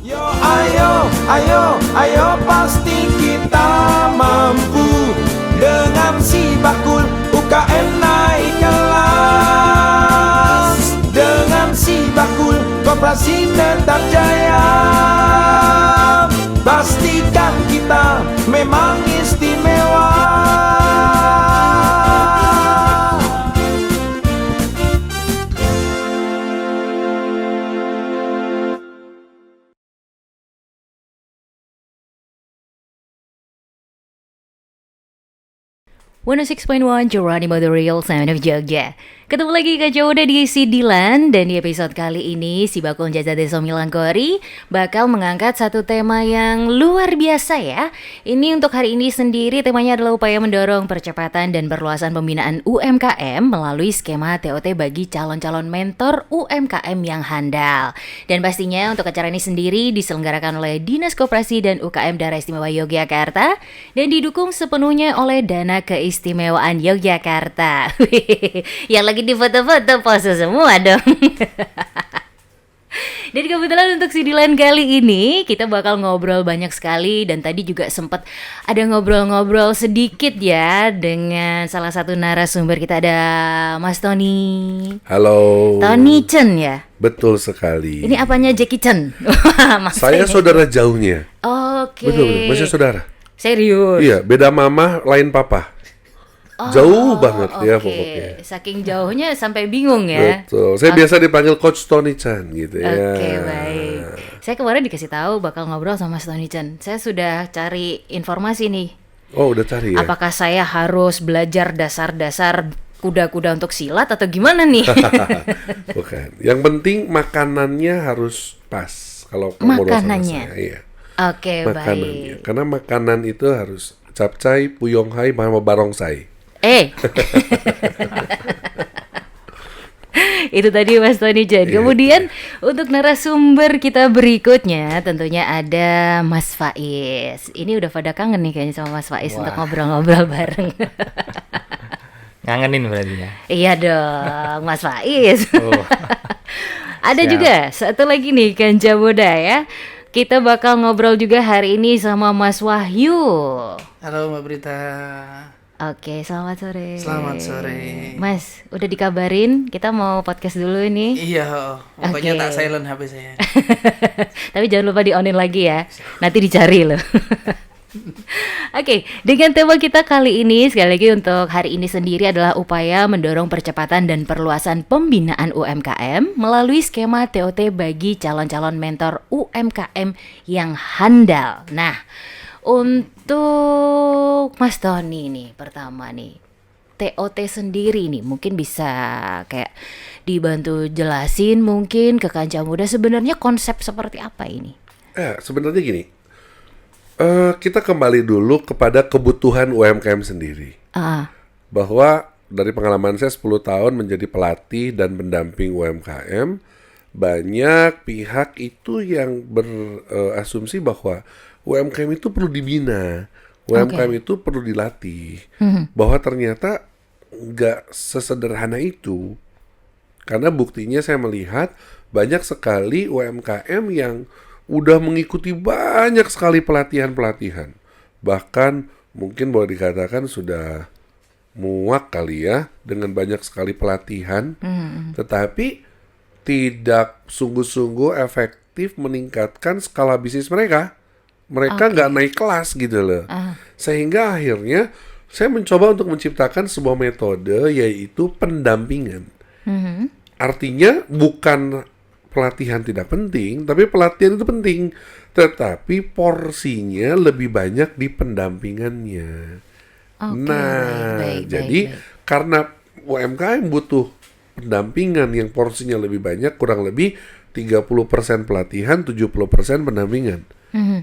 Yo ayo, ayo, ayo pasti kita mampu. Dengan si bakul UKM naik kelas. Dengan si bakul koperasi tetap jaya. Pastikan kita memang istimewa. One 106.1 Geronimo The Real Sound of Jogja. Ketemu lagi Kak Jawda di Sidilan. Dan di episode kali ini si Bakul Jasa Desa Milangkori bakal mengangkat satu tema yang luar biasa ya. Ini untuk hari ini sendiri temanya adalah upaya mendorong percepatan dan perluasan pembinaan UMKM melalui skema TOT bagi calon-calon mentor UMKM yang handal. Dan pastinya untuk acara ini sendiri diselenggarakan oleh Dinas Koperasi dan UKM Daerah Istimewa Yogyakarta dan didukung sepenuhnya oleh Dana Keistimewaan Yogyakarta. Yang lagi di foto-foto pose semua dong. Dan kebetulan untuk Sidilan kali ini kita bakal ngobrol banyak sekali. Dan tadi juga sempat ada ngobrol-ngobrol sedikit ya dengan salah satu narasumber kita, ada Mas Tony. Halo. Tony Chen ya? Betul sekali. Ini apanya Jackie Chen? Saya saudara jauhnya. Oke. Betul, masih saudara. Serius? Iya, beda mama, lain papa. Jauh banget ya pokoknya. Saking jauhnya sampai bingung ya. Betul. Saya biasa dipanggil Coach Tony Chan gitu ya. Oke, baik. Saya kemarin dikasih tahu bakal ngobrol sama Mas Tony Chan. Saya sudah cari informasi nih. Oh, udah cari ya. Apakah saya harus belajar dasar-dasar kuda-kuda untuk silat atau gimana nih? Bukan. Yang penting makanannya harus pas kalau ngobrol sama saya. Iya. Oke, makanannya. baik. Karena makanan itu harus capcay, puyonghai, sama barongsai. Itu tadi Mas Tony Chan. Kemudian untuk narasumber kita berikutnya tentunya ada Mas Faiz. Ini udah pada kangen nih kayaknya sama Mas Faiz. Wah, untuk ngobrol-ngobrol bareng. Ngangenin berarti ya? Iya dong, Mas Faiz. Ada Siap. juga satu lagi nih Kang Jaboda ya. Kita bakal ngobrol juga hari ini sama Mas Wahyu. Halo Mbak Brita. Oke, selamat sore. Selamat sore. Mas, udah dikabarin kita mau podcast dulu ini. Iya, pokoknya Oke. tak silent HP saya. Tapi jangan lupa di-on-in lagi ya. Nanti dicari loh. Oke, dengan tema kita kali ini sekali lagi untuk hari ini sendiri adalah upaya mendorong percepatan dan perluasan pembinaan UMKM melalui skema TOT bagi calon-calon mentor UMKM yang handal. Nah, untuk Mas Tony nih pertama nih, TOT sendiri nih mungkin bisa kayak dibantu jelasin mungkin ke Kanca Muda sebenarnya konsep seperti apa ini? Sebenarnya gini. Kita kembali dulu kepada kebutuhan UMKM sendiri. Bahwa dari pengalaman saya 10 tahun menjadi pelatih dan pendamping UMKM, banyak pihak itu yang berasumsi bahwa UMKM itu perlu dibina, UMKM itu perlu dilatih, bahwa ternyata nggak sesederhana itu. Karena buktinya saya melihat banyak sekali UMKM yang udah mengikuti banyak sekali pelatihan-pelatihan. Bahkan mungkin boleh dikatakan sudah muak kali ya dengan banyak sekali pelatihan, tetapi tidak sungguh-sungguh efektif meningkatkan skala bisnis mereka. Mereka nggak naik kelas gitu loh. Sehingga akhirnya saya mencoba untuk menciptakan sebuah metode yaitu pendampingan. Artinya bukan pelatihan tidak penting, tapi pelatihan itu penting. Tetapi porsinya lebih banyak di pendampingannya. Jadi karena UMKM butuh pendampingan yang porsinya lebih banyak, kurang lebih 30% pelatihan, 70% pendampingan.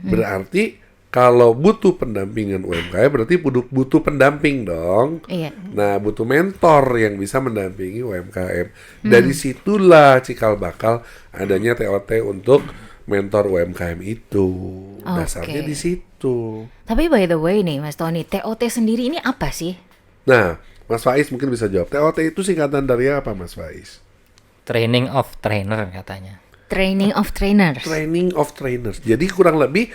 Berarti kalau butuh pendampingan UMKM berarti butuh pendamping dong. Nah, butuh mentor yang bisa mendampingi UMKM. Dari situlah cikal bakal adanya TOT untuk mentor UMKM itu. Dasarnya di situ. Tapi by the way nih Mas Tony, TOT sendiri ini apa sih? Nah, Mas Faiz mungkin bisa jawab. TOT itu singkatan dari apa Mas Faiz? Training of Trainer katanya. Training of trainers. Training of trainers. Jadi kurang lebih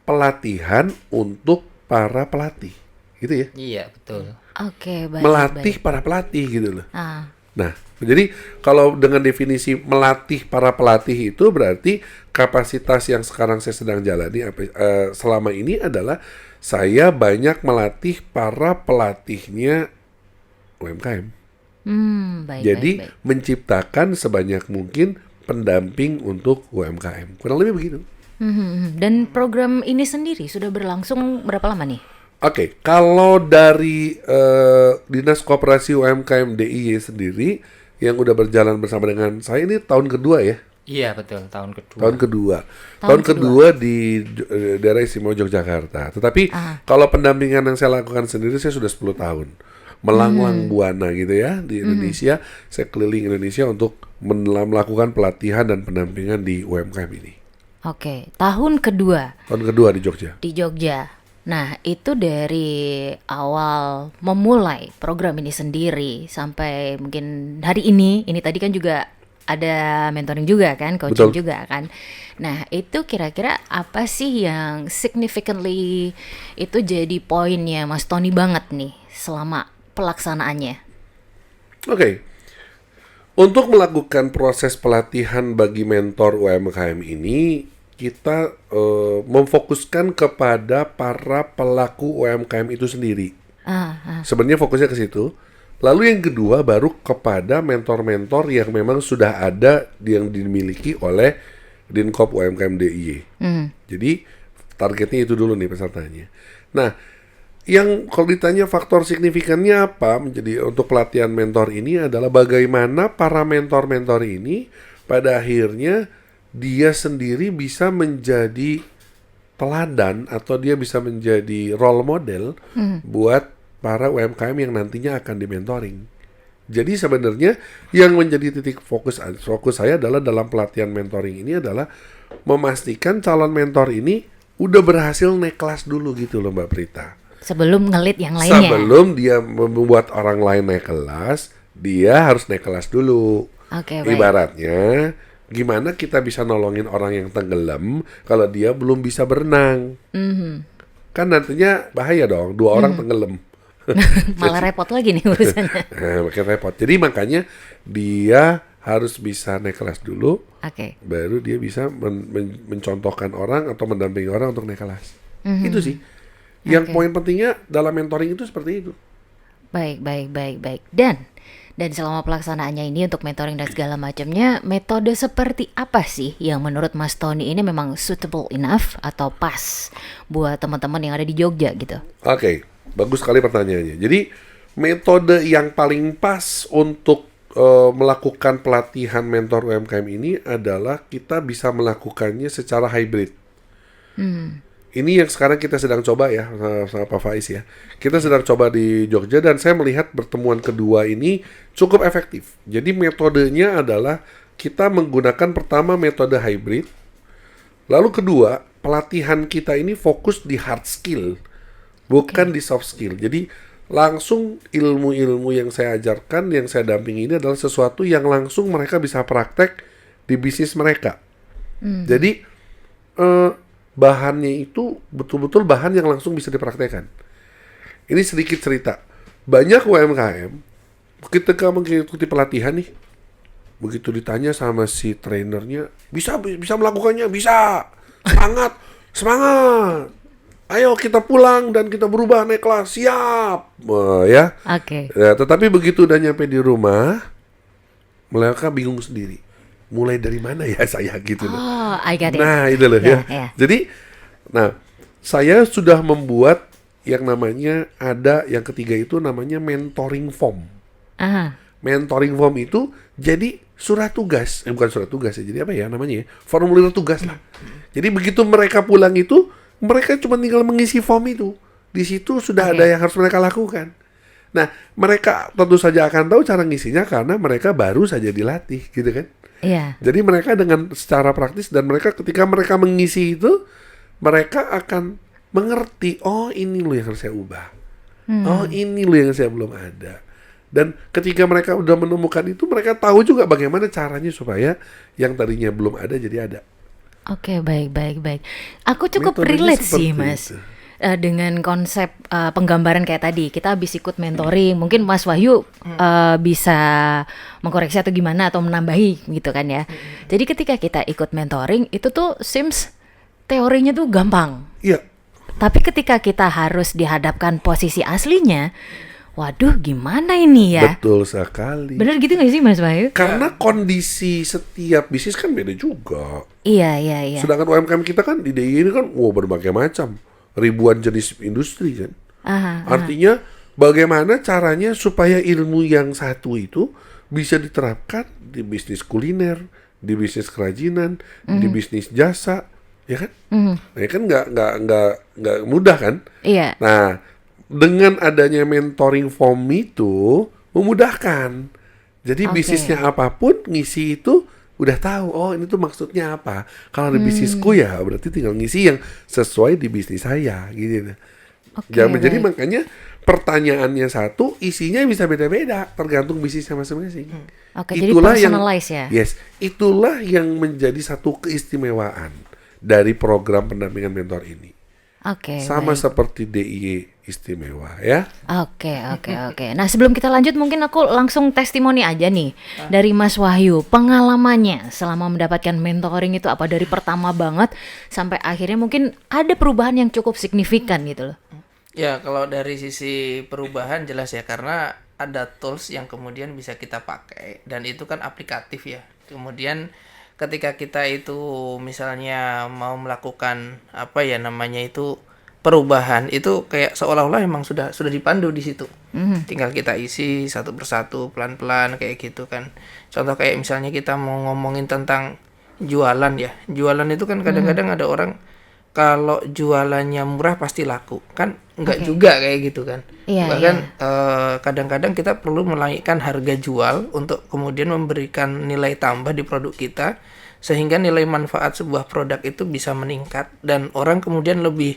pelatihan untuk para pelatih, gitu ya? Iya, betul. Oke, baik. Melatih baik. para pelatih gitu loh. Ah. Nah, jadi kalau dengan definisi melatih para pelatih itu berarti kapasitas yang sekarang saya sedang jalani selama ini adalah saya banyak melatih para pelatihnya UMKM. Baik. Jadi baik. menciptakan sebanyak mungkin pendamping untuk UMKM. Kurang lebih begitu. Dan program ini sendiri sudah berlangsung berapa lama nih? Oke, kalau dari Dinas Koperasi UMKM DIY sendiri yang udah berjalan bersama dengan saya ini tahun kedua ya. Iya, betul. Tahun kedua. Tahun kedua di daerah istimewa Yogyakarta. Tetapi kalau pendampingan yang saya lakukan sendiri saya sudah 10 tahun. Melanglang buana gitu ya di Indonesia. Saya keliling Indonesia untuk melakukan pelatihan dan pendampingan di UMKM ini. Oke, tahun kedua. Tahun kedua di Jogja. Di Jogja. Nah, itu dari awal memulai program ini sendiri sampai mungkin hari ini tadi kan juga ada mentoring juga kan, coaching Betul. juga kan. Nah, itu kira-kira apa sih yang significantly itu jadi poinnya Mas Tony banget nih selama pelaksanaannya? Oke. Untuk melakukan proses pelatihan bagi mentor UMKM ini, kita memfokuskan kepada para pelaku UMKM itu sendiri. Sebenarnya fokusnya ke situ. Lalu yang kedua baru kepada mentor-mentor yang memang sudah ada yang dimiliki oleh Dinkop UMKM DIY. Jadi targetnya itu dulu nih pesertanya. Nah, yang kalau ditanya faktor signifikannya apa menjadi untuk pelatihan mentor ini adalah bagaimana para mentor-mentor ini pada akhirnya dia sendiri bisa menjadi teladan atau dia bisa menjadi role model buat para UMKM yang nantinya akan dimentoring. Jadi sebenarnya yang menjadi titik fokus saya adalah dalam pelatihan mentoring ini adalah memastikan calon mentor ini udah berhasil naik kelas dulu gitu loh Mbak Prita. Sebelum ngelit yang lainnya. Sebelum dia membuat orang lain naik kelas, dia harus naik kelas dulu. Oke, baik. Ibaratnya gimana kita bisa nolongin orang yang tenggelam kalau dia belum bisa berenang? Kan nantinya bahaya dong, 2 orang tenggelam. Malah repot lagi nih urusannya. Makin repot. Jadi makanya dia harus bisa naik kelas dulu, Oke. baru dia bisa mencontohkan orang atau mendampingi orang untuk naik kelas. Itu sih. Yang poin pentingnya dalam mentoring itu seperti itu. Baik. Dan selama pelaksanaannya ini untuk mentoring dan segala macamnya, metode seperti apa sih yang menurut Mas Tony ini memang suitable enough atau pas buat teman-teman yang ada di Jogja gitu? Oke, bagus sekali pertanyaannya. Jadi metode yang paling pas untuk melakukan pelatihan mentor UMKM ini adalah kita bisa melakukannya secara hybrid. Ini yang sekarang kita sedang coba ya sama Pak Faiz ya. Kita sedang coba di Jogja dan saya melihat pertemuan kedua ini cukup efektif. Jadi metodenya adalah kita menggunakan pertama metode hybrid. Lalu kedua, pelatihan kita ini fokus di hard skill, bukan di soft skill. Jadi langsung ilmu-ilmu yang saya ajarkan, yang saya dampingi ini adalah sesuatu yang langsung mereka bisa praktek di bisnis mereka. Jadi bahannya itu betul-betul bahan yang langsung bisa dipraktekkan. Ini sedikit cerita. Banyak UMKM ketika mengikuti pelatihan nih, begitu ditanya sama si trainernya, bisa melakukannya, bisa. Semangat. Ayo kita pulang dan kita berubah naik kelas, siap. Ya. Oke. Ya, tetapi begitu udah nyampe di rumah, mereka bingung sendiri. Mulai dari mana ya saya gitu loh. Oh, I got it. Nah, itu loh ya. Jadi, saya sudah membuat yang namanya ada yang ketiga itu namanya mentoring form. Mentoring form itu jadi surat tugas, bukan surat tugas ya. Jadi apa ya namanya ya? Formulir tugas lah. Jadi begitu mereka pulang itu, mereka cuma tinggal mengisi form itu. Di situ sudah ada yang harus mereka lakukan. Nah, mereka tentu saja akan tahu cara ngisinya karena mereka baru saja dilatih, gitu kan? Iya. Jadi mereka dengan secara praktis dan mereka ketika mereka mengisi itu, mereka akan mengerti, oh ini loh yang harus saya ubah. Oh ini loh yang saya belum ada. Dan ketika mereka udah menemukan itu, mereka tahu juga bagaimana caranya supaya yang tadinya belum ada jadi ada. Oke, baik. Aku cukup Metodenya relate seperti sih, Mas. itu. Dengan konsep penggambaran kayak tadi, kita habis ikut mentoring, mungkin Mas Wahyu bisa mengkoreksi atau gimana atau menambahi gitu kan ya. Jadi ketika kita ikut mentoring itu tuh seems teorinya tuh gampang. Iya. Tapi ketika kita harus dihadapkan posisi aslinya, waduh gimana ini ya? Betul sekali. Bener gitu gak sih Mas Wahyu? Karena kondisi setiap bisnis kan beda juga. Iya. Sedangkan UMKM kita kan di DIY ini kan berbagai macam, ribuan jenis industri kan. Artinya bagaimana caranya supaya ilmu yang satu itu bisa diterapkan di bisnis kuliner, di bisnis kerajinan, di bisnis jasa, ya kan? Nah, ya kan nggak mudah kan? Iya. Nah, dengan adanya mentoring form itu memudahkan. Jadi bisnisnya apapun ngisi itu udah tahu, oh ini tuh maksudnya apa. Kalau ada bisnisku ya berarti tinggal ngisi yang sesuai di bisnis saya gitu. Jadi makanya pertanyaannya satu, isinya bisa beda-beda tergantung bisnisnya masing-masing. Jadi personalize ya. Yes, itulah yang menjadi satu keistimewaan dari program pendampingan mentor ini. Sama seperti DIY istimewa ya. Oke. Nah sebelum kita lanjut mungkin aku langsung testimoni aja nih dari Mas Wahyu, pengalamannya selama mendapatkan mentoring itu apa dari pertama banget sampai akhirnya mungkin ada perubahan yang cukup signifikan gitu loh. Ya kalau dari sisi perubahan jelas ya, karena ada tools yang kemudian bisa kita pakai dan itu kan aplikatif ya. Kemudian ketika kita itu misalnya mau melakukan perubahan itu kayak seolah-olah emang sudah dipandu di situ. Tinggal kita isi satu persatu pelan-pelan kayak gitu kan. Contoh kayak misalnya kita mau ngomongin tentang jualan ya. Jualan itu kan kadang-kadang ada orang kalau jualannya murah pasti laku. Kan enggak juga kayak gitu kan. Bahkan kadang-kadang kita perlu menaikkan harga jual untuk kemudian memberikan nilai tambah di produk kita sehingga nilai manfaat sebuah produk itu bisa meningkat dan orang kemudian lebih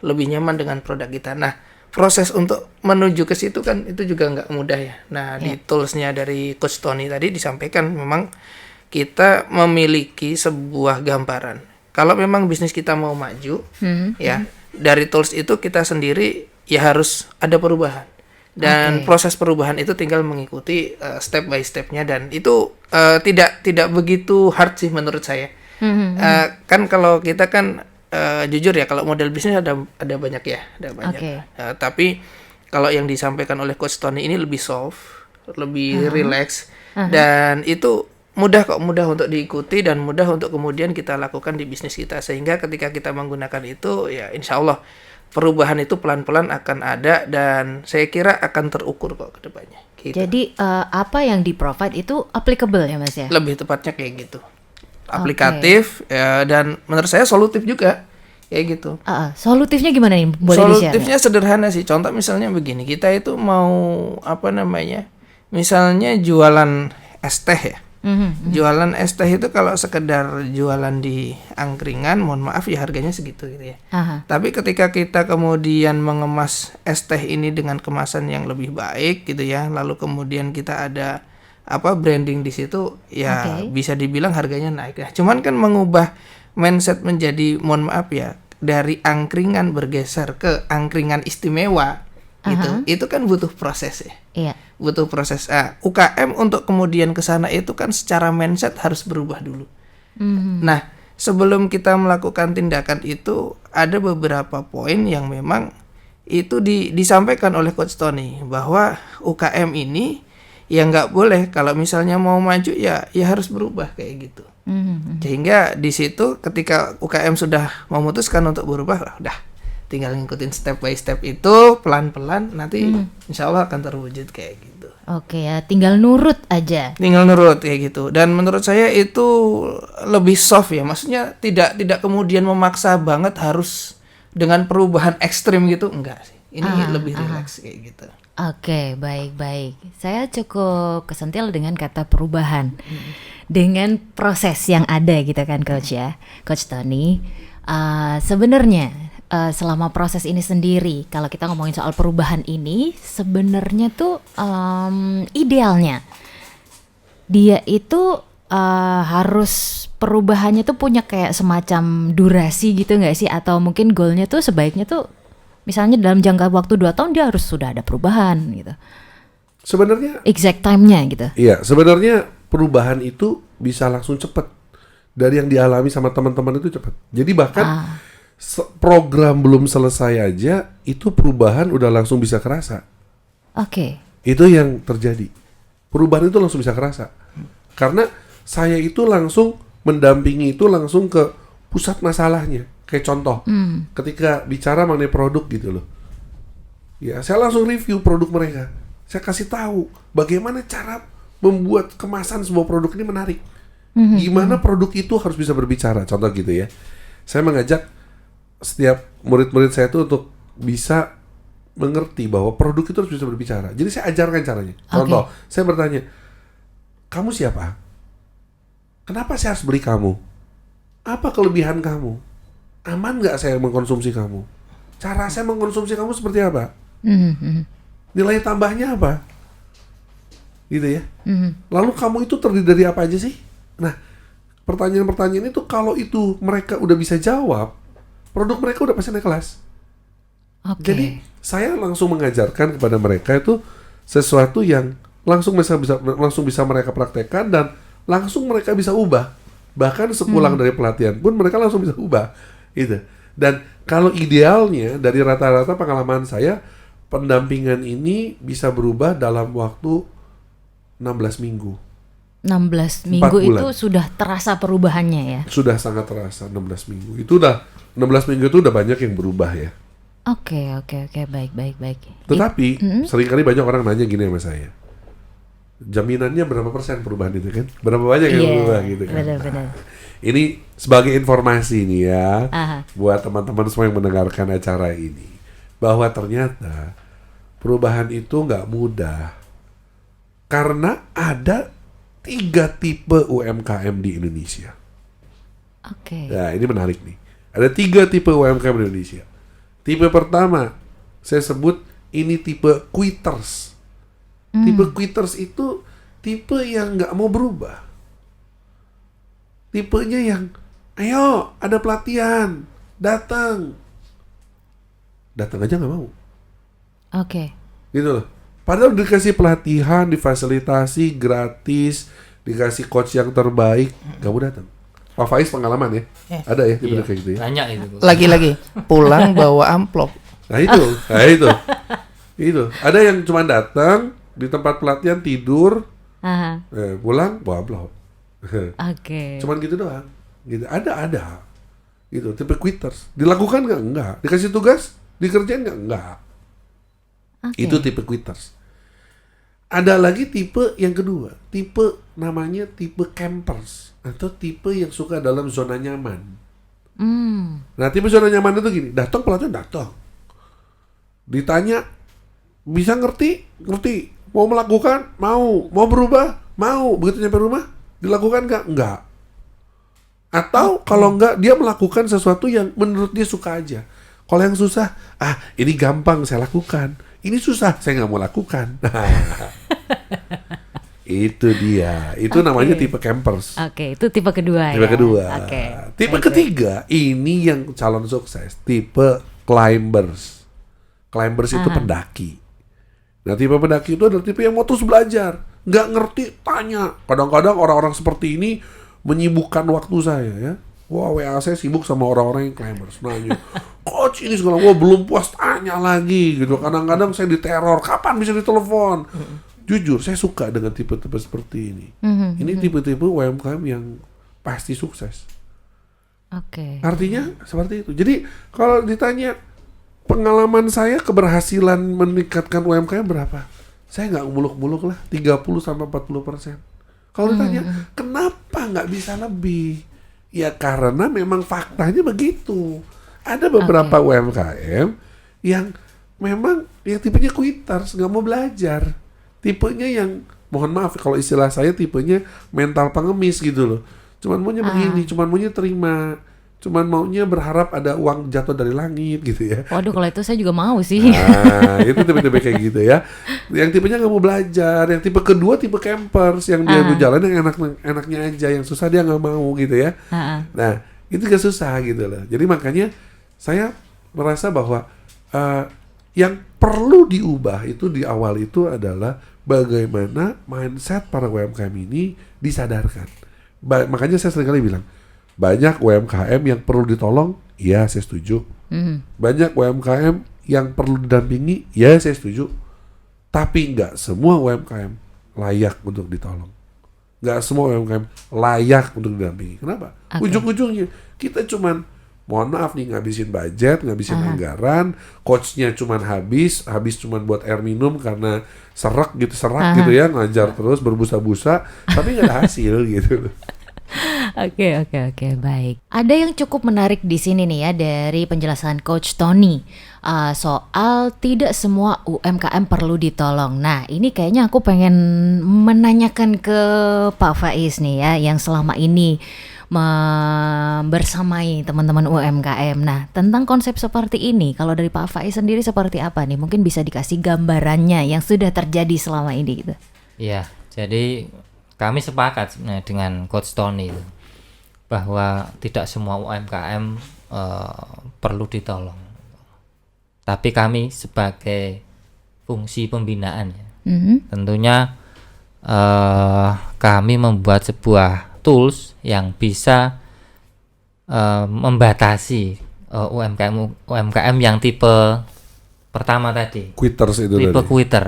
nyaman dengan produk kita. Nah, proses untuk menuju ke situ kan itu juga nggak mudah ya. Nah, di toolsnya dari Coach Tony tadi disampaikan memang kita memiliki sebuah gambaran. Kalau memang bisnis kita mau maju, ya dari tools itu kita sendiri ya harus ada perubahan. Dan proses perubahan itu tinggal mengikuti step by stepnya dan itu tidak begitu hard sih menurut saya. Kan kalau kita kan jujur ya, kalau model bisnis ada banyak ya, tapi kalau yang disampaikan oleh Coach Tony ini lebih soft, lebih relax, dan itu mudah untuk diikuti dan mudah untuk kemudian kita lakukan di bisnis kita, sehingga ketika kita menggunakan itu ya insya Allah perubahan itu pelan-pelan akan ada dan saya kira akan terukur kok ke depannya. Gitu. Jadi apa yang di-provide itu applicable ya Mas ya? Lebih tepatnya kayak gitu. Aplikatif ya, dan menurut saya solutif juga kayak gitu. Solutifnya gimana nih? Boleh solutifnya sederhana sih. Contoh misalnya begini, kita itu mau misalnya jualan es teh ya. Jualan es teh itu kalau sekedar jualan di angkringan, mohon maaf ya harganya segitu gitu ya. Tapi ketika kita kemudian mengemas es teh ini dengan kemasan yang lebih baik gitu ya, lalu kemudian kita ada branding di situ ya, bisa dibilang harganya naik ya. Cuman kan mengubah mindset menjadi, mohon maaf ya, dari angkringan bergeser ke angkringan istimewa gitu. Itu kan butuh proses ya. Iya. Butuh proses. UKM untuk kemudian ke sana itu kan secara mindset harus berubah dulu. Nah, sebelum kita melakukan tindakan itu ada beberapa poin yang memang itu disampaikan oleh Coach Tony bahwa UKM ini ya nggak boleh kalau misalnya mau maju ya harus berubah kayak gitu. Sehingga di situ ketika UKM sudah memutuskan untuk berubah, udah tinggal ngikutin step by step itu pelan-pelan nanti insya Allah akan terwujud kayak gitu. Oke ya, tinggal nurut aja. Tinggal nurut kayak gitu. Dan menurut saya itu lebih soft ya. Maksudnya tidak kemudian memaksa banget harus dengan perubahan ekstrim gitu, enggak sih. Ini lebih relax kayak gitu. Oke, baik. Saya cukup kesentil dengan kata perubahan. Dengan proses yang ada gitu kan Coach ya. Coach Tony, sebenarnya selama proses ini sendiri, kalau kita ngomongin soal perubahan ini, sebenarnya tuh idealnya dia itu harus perubahannya tuh punya kayak semacam durasi gitu nggak sih? Atau mungkin goalnya tuh sebaiknya tuh misalnya dalam jangka waktu 2 tahun dia harus sudah ada perubahan gitu. Sebenarnya Exact time-nya gitu. iya, sebenarnya perubahan itu bisa langsung cepat. Dari yang dialami sama teman-teman itu cepat. Jadi bahkan program belum selesai aja, itu perubahan udah langsung bisa kerasa. Oke. Itu yang terjadi. Perubahan itu langsung bisa kerasa. Karena saya itu langsung mendampingi itu langsung ke pusat masalahnya. Kayak contoh, ketika bicara mengenai produk gitu loh. Ya, saya langsung review produk mereka. Saya kasih tahu bagaimana cara membuat kemasan sebuah produk ini menarik. Gimana produk itu harus bisa berbicara. Contoh gitu ya. Saya mengajak setiap murid-murid saya itu untuk bisa mengerti bahwa produk itu harus bisa berbicara. Jadi saya ajarkan caranya. Contoh, saya bertanya, kamu siapa? Kenapa saya harus beli kamu? Apa kelebihan kamu? Aman nggak saya mengkonsumsi kamu? Cara saya mengkonsumsi kamu seperti apa? Nilai tambahnya apa? Gitu ya. Lalu kamu itu terdiri dari apa aja sih? Nah, pertanyaan-pertanyaan itu kalau itu mereka udah bisa jawab, produk mereka udah pasti naik kelas. Jadi saya langsung mengajarkan kepada mereka itu sesuatu yang langsung bisa mereka praktekkan dan langsung mereka bisa ubah. Bahkan sepulang dari pelatihan pun mereka langsung bisa ubah. Gitu. Dan kalau idealnya dari rata-rata pengalaman saya, pendampingan ini bisa berubah dalam waktu 16 minggu. 16 minggu itu sudah terasa perubahannya ya? Sudah sangat terasa 16 minggu. Itu udah 16 minggu itu udah banyak yang berubah ya. Oke, baik. Tetapi seringkali banyak orang nanya gini sama saya. Jaminannya berapa persen perubahan itu kan? Berapa banyak yang berubah gitu kan? Benar. Ini sebagai informasi nih ya, buat teman-teman semua yang mendengarkan acara ini, bahwa ternyata perubahan itu nggak mudah. Karena ada 3 tipe UMKM di Indonesia. Nah, ini menarik nih. Ada 3 tipe UMKM di Indonesia. Tipe pertama, saya sebut ini tipe quitters. Tipe quitters itu tipe yang nggak mau berubah. Tipenya yang, ayo ada pelatihan, datang aja nggak mau. Gitu loh. Padahal dikasih pelatihan, difasilitasi gratis, dikasih coach yang terbaik, nggak mau datang. Pak Faiz pengalaman ya? Ada ya tipe kayak gitu ya? Banyak itu. Lagi-lagi pulang bawa amplop. Nah itu. Itu. Ada yang cuma datang di tempat pelatihan tidur, pulang bawa amplop. Cuman gitu doang. Gitu. Ada. Gitu. Tipe quitters. Dilakukan nggak? Enggak. Dikasih tugas, dikerjain nggak? Enggak. Itu tipe quitters. Ada lagi tipe yang kedua. Tipe namanya tipe campers. Atau tipe yang suka dalam zona nyaman. Nah, tipe zona nyaman itu gini. Datang pelatihan, datang. Ditanya, bisa ngerti? Mau melakukan? Mau. Mau berubah? Mau. Begitu nyampe rumah, dilakukan nggak? Nggak. Atau kalau nggak, dia melakukan sesuatu yang menurut dia suka aja. Kalau yang susah, ini gampang saya lakukan. Ini susah, saya nggak mau lakukan. Itu dia. Itu namanya tipe campers. Itu tipe kedua ya. Tipe kedua. Tipe ketiga, ini yang calon sukses. Tipe climbers. Climbers itu pendaki. Nah, tipe pendaki itu adalah tipe yang mau terus belajar. Nggak ngerti, tanya. Kadang-kadang orang-orang seperti ini menyibukkan waktu saya ya. Wah, WA saya sibuk sama orang-orang yang climbers. Nanya, coach ini segala, belum puas, tanya lagi gitu. Kadang-kadang saya diteror, kapan bisa ditelepon? Jujur, saya suka dengan tipe-tipe seperti ini. Ini tipe-tipe UMKM yang pasti sukses. Artinya seperti itu. Jadi kalau ditanya pengalaman saya keberhasilan meningkatkan UMKM berapa? Saya nggak muluk-muluk lah, 30-40%. Kalau ditanya kenapa nggak bisa lebih? Ya karena memang faktanya begitu. Ada beberapa UMKM yang memang yang tipenya quitters, nggak mau belajar. Tipenya yang, mohon maaf kalau istilah saya, tipenya mental pengemis gitu loh. Cuman maunya begini, cuman maunya terima, cuman maunya berharap ada uang jatuh dari langit gitu ya. Waduh, kalau itu saya juga mau sih. Nah, itu tipe-tipe kayak gitu ya. Yang tipenya nggak mau belajar. Yang tipe kedua tipe campers, yang dia mau jalan yang enaknya aja, yang susah dia nggak mau gitu ya. Nah, itu gak susah gitu loh. Jadi makanya saya merasa bahwa yang perlu diubah itu di awal itu adalah bagaimana mindset para UMKM ini disadarkan. Makanya saya seringkali bilang, banyak UMKM yang perlu ditolong, ya saya setuju. Banyak UMKM yang perlu didampingi, ya saya setuju. Tapi nggak semua UMKM layak untuk ditolong. Nggak semua UMKM layak untuk didampingi. Kenapa? Ujung-ujungnya kita cuman, mohon maaf nih, ngabisin budget, ngabisin anggaran, coachnya cuman habis cuman buat air minum karena serak gitu ya, ngajar terus berbusa-busa, tapi nggak ada hasil gitu. Oke, baik. Ada yang cukup menarik di sini nih ya dari penjelasan Coach Tony soal tidak semua UMKM perlu ditolong. Nah, ini kayaknya aku pengen menanyakan ke Pak Faiz nih ya, yang selama ini bersamai teman-teman UMKM. Nah, tentang konsep seperti ini, kalau dari Pak Faiz sendiri seperti apa nih? Mungkin bisa dikasih gambarannya yang sudah terjadi selama ini gitu. Iya, jadi kami sepakat sebenarnya dengan Coach Tony itu, bahwa tidak semua UMKM perlu ditolong. Tapi kami sebagai fungsi pembinaan ya, tentunya kami membuat sebuah tools yang bisa membatasi UMKM yang tipe pertama tadi, Quitters itu tipe tadi. quitter.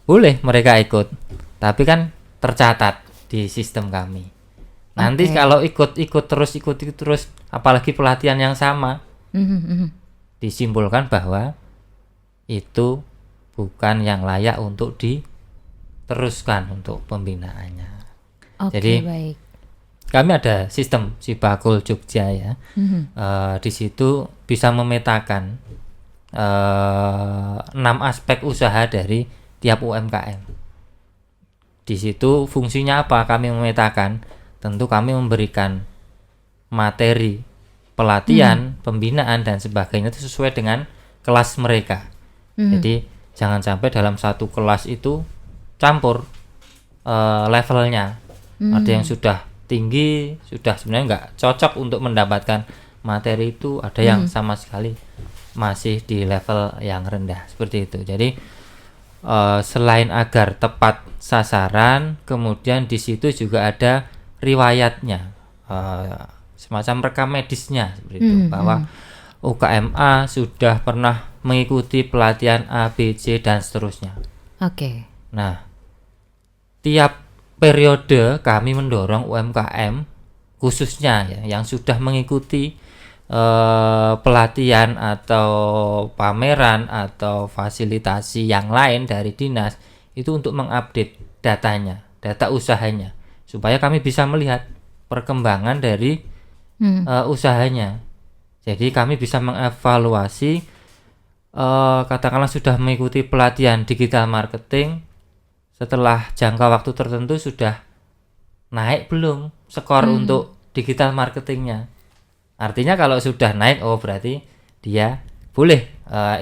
Boleh mereka ikut, tapi kan tercatat di sistem kami. Nanti kalau ikut terus, apalagi pelatihan yang sama, disimpulkan bahwa itu bukan yang layak untuk diteruskan untuk pembinaannya. Jadi baik. kami ada sistem Sibakul Jogja ya. Di situ bisa memetakan 6 aspek usaha dari tiap UMKM. Di situ fungsinya apa? Kami memetakan, tentu kami memberikan materi pelatihan, pembinaan dan sebagainya itu sesuai dengan kelas mereka. Jadi jangan sampai dalam satu kelas itu campur levelnya. Ada yang sudah tinggi, sudah sebenarnya nggak cocok untuk mendapatkan materi itu, ada yang sama sekali masih di level yang rendah, seperti itu. Jadi selain agar tepat sasaran, kemudian di situ juga ada riwayatnya, semacam rekam medisnya seperti itu, bahwa UKMA sudah pernah mengikuti pelatihan A, B, C dan seterusnya. Nah, tiap periode kami mendorong UMKM khususnya ya, yang sudah mengikuti pelatihan atau pameran atau fasilitasi yang lain dari dinas itu untuk mengupdate datanya, data usahanya, supaya kami bisa melihat perkembangan dari usahanya. Jadi kami bisa mengevaluasi, katakanlah sudah mengikuti pelatihan digital marketing, setelah jangka waktu tertentu sudah naik belum skor untuk digital marketingnya. Artinya kalau sudah naik, oh berarti dia boleh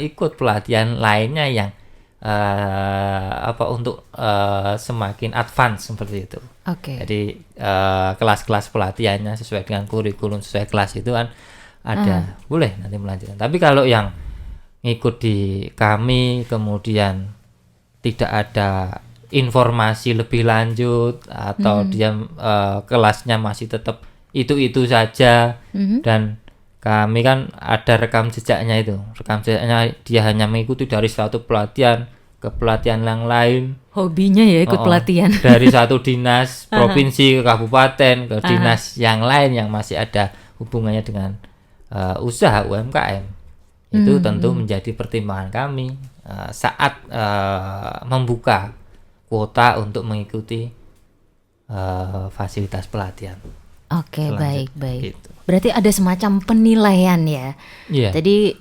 ikut pelatihan lainnya yang untuk semakin advance seperti itu. Jadi kelas-kelas pelatihannya sesuai dengan kurikulum sesuai kelas itu kan ada, boleh nanti melanjutkan. Tapi kalau yang ngikut di kami kemudian tidak ada informasi lebih lanjut atau dia kelasnya masih tetap itu saja, dan kami kan ada rekam jejaknya itu. Rekam jejaknya dia hanya mengikuti dari satu pelatihan ke pelatihan yang lain. Hobinya ya ikut pelatihan. Dari satu dinas provinsi ke kabupaten ke dinas yang lain yang masih ada hubungannya dengan usaha UMKM. Itu tentu menjadi pertimbangan kami saat membuka kuota untuk mengikuti fasilitas pelatihan. Baik. Gitu. Berarti ada semacam penilaian ya. Jadi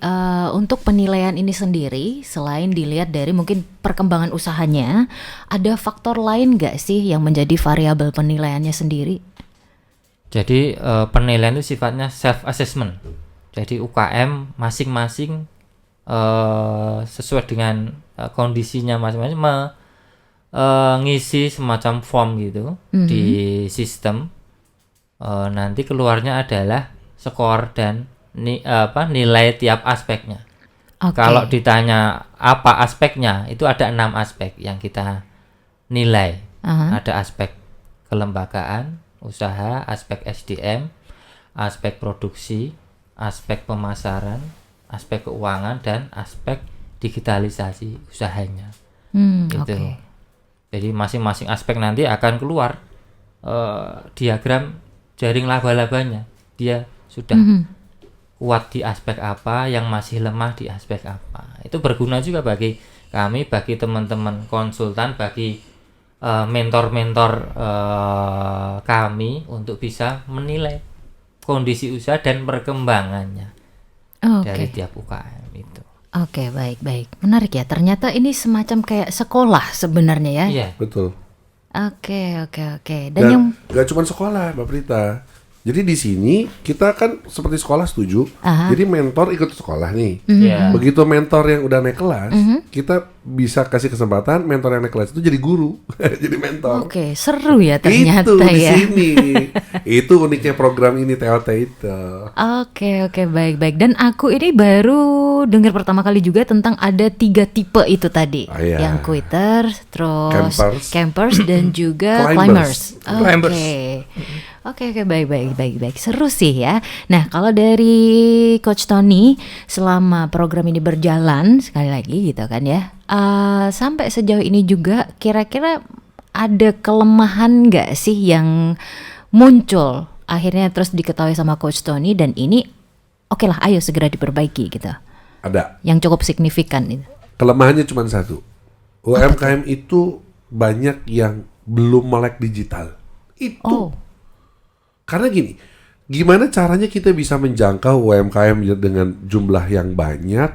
untuk penilaian ini sendiri, selain dilihat dari mungkin perkembangan usahanya, ada faktor lain nggak sih yang menjadi variabel penilaiannya sendiri? Jadi penilaian itu sifatnya self assessment. Jadi UKM masing-masing sesuai dengan kondisinya masing-masing ngisi semacam form gitu di sistem. Nanti keluarnya adalah skor dan nilai tiap aspeknya. Kalau ditanya apa aspeknya, itu ada 6 aspek yang kita nilai. Ada aspek kelembagaan, usaha, aspek SDM, aspek produksi, aspek pemasaran, aspek keuangan, dan aspek digitalisasi usahanya. Gitu. Jadi masing-masing aspek nanti akan keluar diagram jaring laba-labanya. Dia sudah kuat di aspek apa, yang masih lemah di aspek apa. Itu berguna juga bagi kami, bagi teman-teman konsultan, bagi mentor-mentor kami untuk bisa menilai kondisi usaha dan perkembangannya dari tiap UKM itu. Oke, baik. Menarik ya. Ternyata ini semacam kayak sekolah sebenarnya ya. Iya. Betul. Oke. Dan Dan yang nggak cuma sekolah, Mbak Prita. Jadi di sini kita kan seperti sekolah, setuju. Jadi mentor ikut sekolah nih. Iya. Begitu mentor yang udah naik kelas, kita bisa kasih kesempatan mentor yang naik kelas itu jadi guru, jadi mentor. Oke, seru ya ternyata Itu di ya. sini. Itu uniknya program ini TOT itu. Oke, baik. Dan aku ini baru dengar pertama kali juga tentang ada 3 tipe itu tadi. Iya. Yang quitters, terus campers dan juga Climbers. climbers. Oke, baik. Seru sih ya. Nah, kalau dari Coach Tony, selama program ini berjalan, sekali lagi gitu kan ya, sampai sejauh ini juga kira-kira ada kelemahan nggak sih yang muncul akhirnya terus diketahui sama Coach Tony, dan ini oke lah, ayo segera diperbaiki gitu. Ada. Yang cukup signifikan itu. Kelemahannya cuma satu. UMKM itu banyak yang belum melek digital. Itu. Karena gini, gimana caranya kita bisa menjangkau UMKM dengan jumlah yang banyak,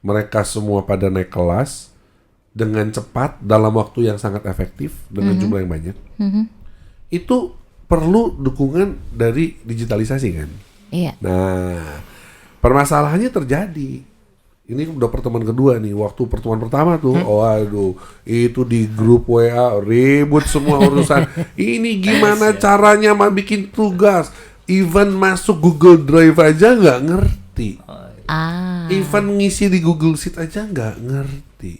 mereka semua pada naik kelas dengan cepat dalam waktu yang sangat efektif dengan jumlah yang banyak. Itu perlu dukungan dari digitalisasi kan. Iya. Nah, permasalahannya terjadi. Ini udah pertemuan kedua nih. Waktu pertemuan pertama tuh, waduh, itu di grup WA ribut semua urusan. Ini gimana caranya bikin tugas? Even masuk Google Drive aja nggak ngerti. Even ngisi di Google Sheet aja nggak ngerti.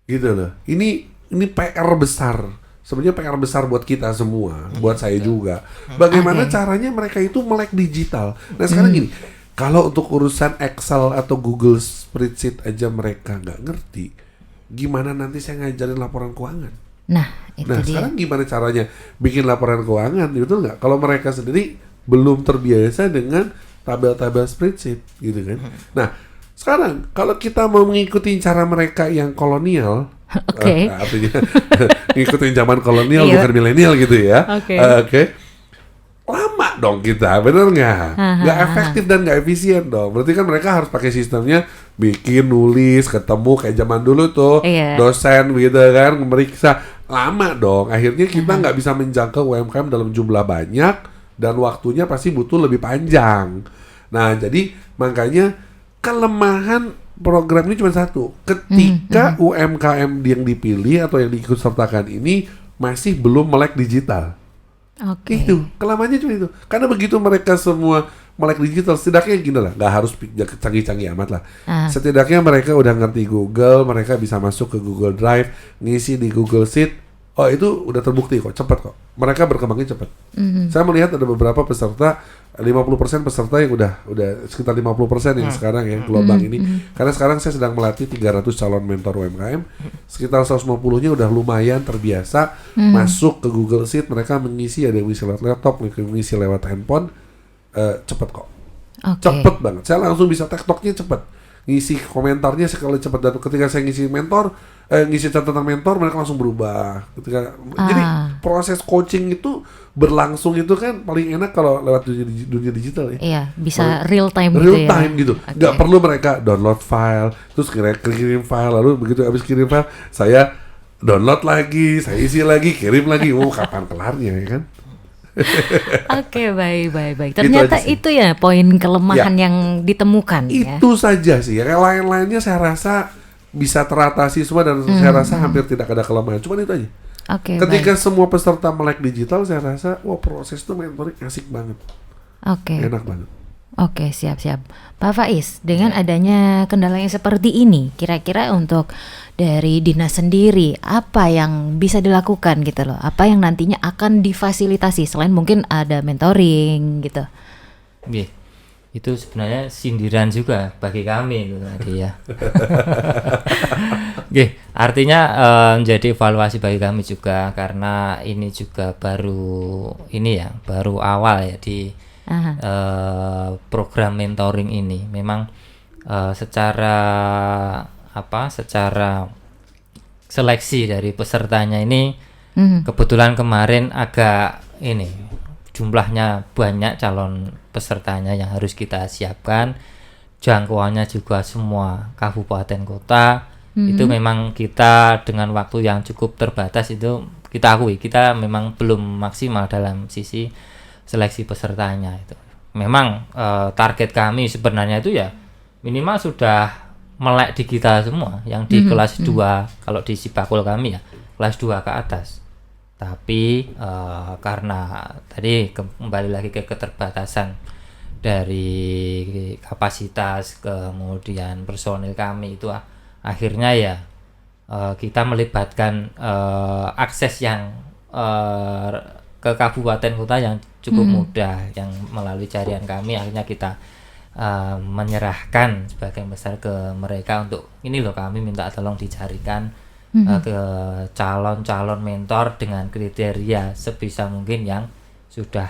Gitu loh. Ini PR besar. Sebenarnya PR besar buat kita semua, buat saya juga. Bagaimana caranya mereka itu melek digital? Nah sekarang gini. Kalau untuk urusan Excel atau Google Spreadsheet aja mereka nggak ngerti, gimana nanti saya ngajarin laporan keuangan? Nah, itu dia. Sekarang gimana caranya bikin laporan keuangan, betul nggak? Kalau mereka sendiri belum terbiasa dengan tabel-tabel spreadsheet, gitu kan? Nah, sekarang kalau kita mau mengikuti cara mereka yang kolonial, artinya ngikutin zaman kolonial bukan milenial gitu ya? Oke. Lama dong kita, bener nggak? Nggak efektif dan nggak efisien dong. Berarti kan mereka harus pakai sistemnya bikin, nulis, ketemu kayak zaman dulu tuh, dosen gitu kan, memeriksa. Lama dong. Akhirnya kita nggak bisa menjangkau UMKM dalam jumlah banyak dan waktunya pasti butuh lebih panjang. Nah, jadi makanya kelemahan program ini cuma satu. Ketika UMKM yang dipilih atau yang diikutsertakan ini masih belum melek digital. Itu kelemahannya cuma itu. Karena begitu mereka semua melek digital, setidaknya gini lah, nggak harus canggih-canggih amat lah. Setidaknya mereka udah ngerti Google, mereka bisa masuk ke Google Drive, ngisi di Google Sheet. Oh itu udah terbukti kok, cepat kok. Mereka berkembangnya cepat. Saya melihat ada beberapa peserta, 50% peserta yang udah sekitar 50% yang sekarang ya gelombang ini. Karena sekarang saya sedang melatih 300 calon mentor UMKM, sekitar 150-nya udah lumayan terbiasa masuk ke Google Sheet, mereka mengisi, ada yang mengisi lewat laptop, mengisi lewat handphone, cepet kok. Cepet banget. Saya langsung bisa TikToknya cepet. Ngisi komentarnya sekali cepat, dan ketika saya ngisi ngisi catatan mentor, mereka langsung berubah. Jadi proses coaching itu berlangsung itu kan paling enak kalau lewat dunia digital ya. Iya, bisa real time gitu. Nggak perlu mereka download file, terus kirim file, lalu begitu habis kirim file, saya download lagi, saya isi lagi, kirim lagi. Kapan kelarnya ya kan? Oke, baik. Ternyata itu ya poin kelemahan yang ditemukan ya. Itu saja sih. Yang lain-lainnya saya rasa bisa teratasi semua dan saya rasa hampir tidak ada kelemahan. Cuman itu aja. Oke. Ketika semua peserta melek digital, saya rasa proses itu mentoring asik banget. Oke. Enak banget. Oke, siap. Pak Faiz, dengan adanya kendala yang seperti ini, kira-kira untuk dari dinas sendiri, apa yang bisa dilakukan gitu loh? Apa yang nantinya akan difasilitasi selain mungkin ada mentoring gitu? Iya, itu sebenarnya sindiran juga bagi kami itu tadi ya. Oke, artinya menjadi evaluasi bagi kami juga karena ini juga baru awal ya di program mentoring ini. Memang secara seleksi dari pesertanya ini kebetulan kemarin agak jumlahnya banyak calon pesertanya yang harus kita siapkan, jangkauannya juga semua kabupaten kota. Itu memang kita dengan waktu yang cukup terbatas itu kita akui kita memang belum maksimal dalam sisi seleksi pesertanya itu. Memang target kami sebenarnya itu ya minimal sudah melek digital semua yang di kelas 2 kalau di Sibakul kami ya kelas 2 ke atas. Tapi karena tadi kembali lagi ke keterbatasan dari kapasitas kemudian personil kami itu akhirnya ya kita melibatkan akses yang ke kabupaten kota yang cukup mudah yang melalui carian kami akhirnya kita menyerahkan sebagian besar ke mereka untuk ini loh kami minta tolong dicarikan ke calon-calon mentor dengan kriteria sebisa mungkin yang sudah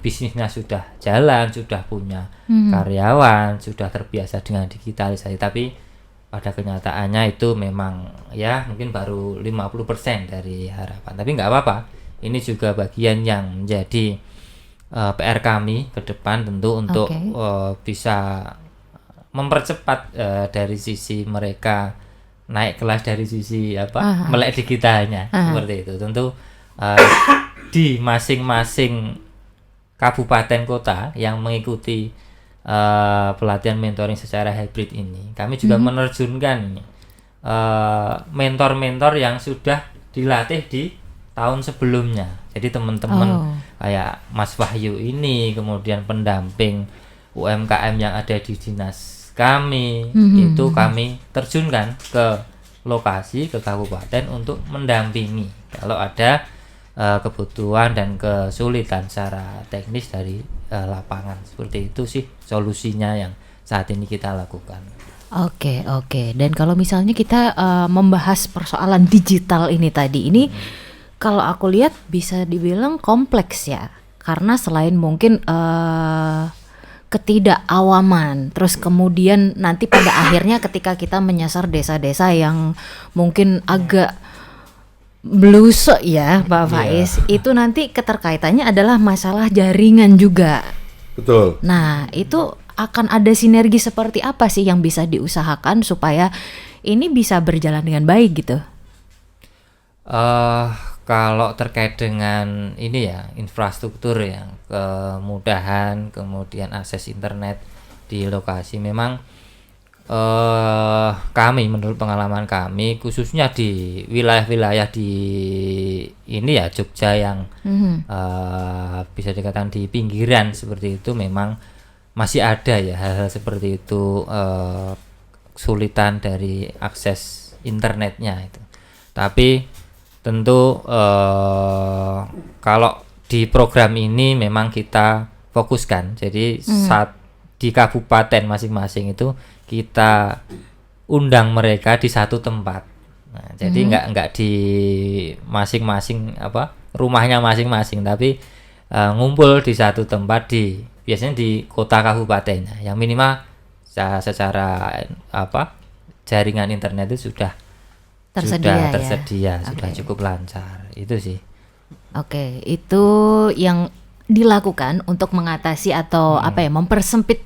bisnisnya sudah jalan, sudah punya karyawan, sudah terbiasa dengan digitalisasi. Tapi pada kenyataannya itu memang ya mungkin baru 50% dari harapan. Tapi nggak apa-apa. Ini juga bagian yang menjadi PR kami ke depan tentu untuk bisa mempercepat dari sisi mereka naik kelas dari sisi melek digitalnya seperti itu. Tentu di masing-masing kabupaten kota yang mengikuti pelatihan mentoring secara hybrid ini, kami juga menerjunkan mentor-mentor yang sudah dilatih di tahun sebelumnya. Jadi teman-teman kayak Mas Wahyu ini, kemudian pendamping UMKM yang ada di dinas kami, itu kami terjunkan ke lokasi, ke kabupaten untuk mendampingi kalau ada kebutuhan dan kesulitan secara teknis dari lapangan. Seperti itu sih solusinya yang saat ini kita lakukan. Oke. Dan kalau misalnya kita membahas persoalan digital ini tadi, ini kalau aku lihat bisa dibilang kompleks ya. Karena selain mungkin ketidakawaman, terus kemudian nanti pada akhirnya ketika kita menyasar desa-desa yang mungkin agak blusuk ya Pak Faiz, itu nanti keterkaitannya adalah masalah jaringan juga. Betul. Nah, itu akan ada sinergi seperti apa sih yang bisa diusahakan supaya ini bisa berjalan dengan baik gitu? Kalau terkait dengan ini ya infrastruktur yang kemudahan, kemudian akses internet di lokasi, memang kami menurut pengalaman kami khususnya di wilayah-wilayah di ini ya Jogja yang bisa dikatakan di pinggiran seperti itu memang masih ada ya hal-hal seperti itu, kesulitan dari akses internetnya itu. Tapi tentu kalau di program ini memang kita fokuskan, jadi saat di kabupaten masing-masing itu kita undang mereka di satu tempat. Nah, jadi nggak di masing-masing rumahnya masing-masing, tapi ngumpul di satu tempat biasanya di kota kabupatennya. Yang minimal secara jaringan internet itu sudah tersedia, sudah cukup lancar. Itu sih. Oke, itu yang dilakukan untuk mengatasi atau mempersempit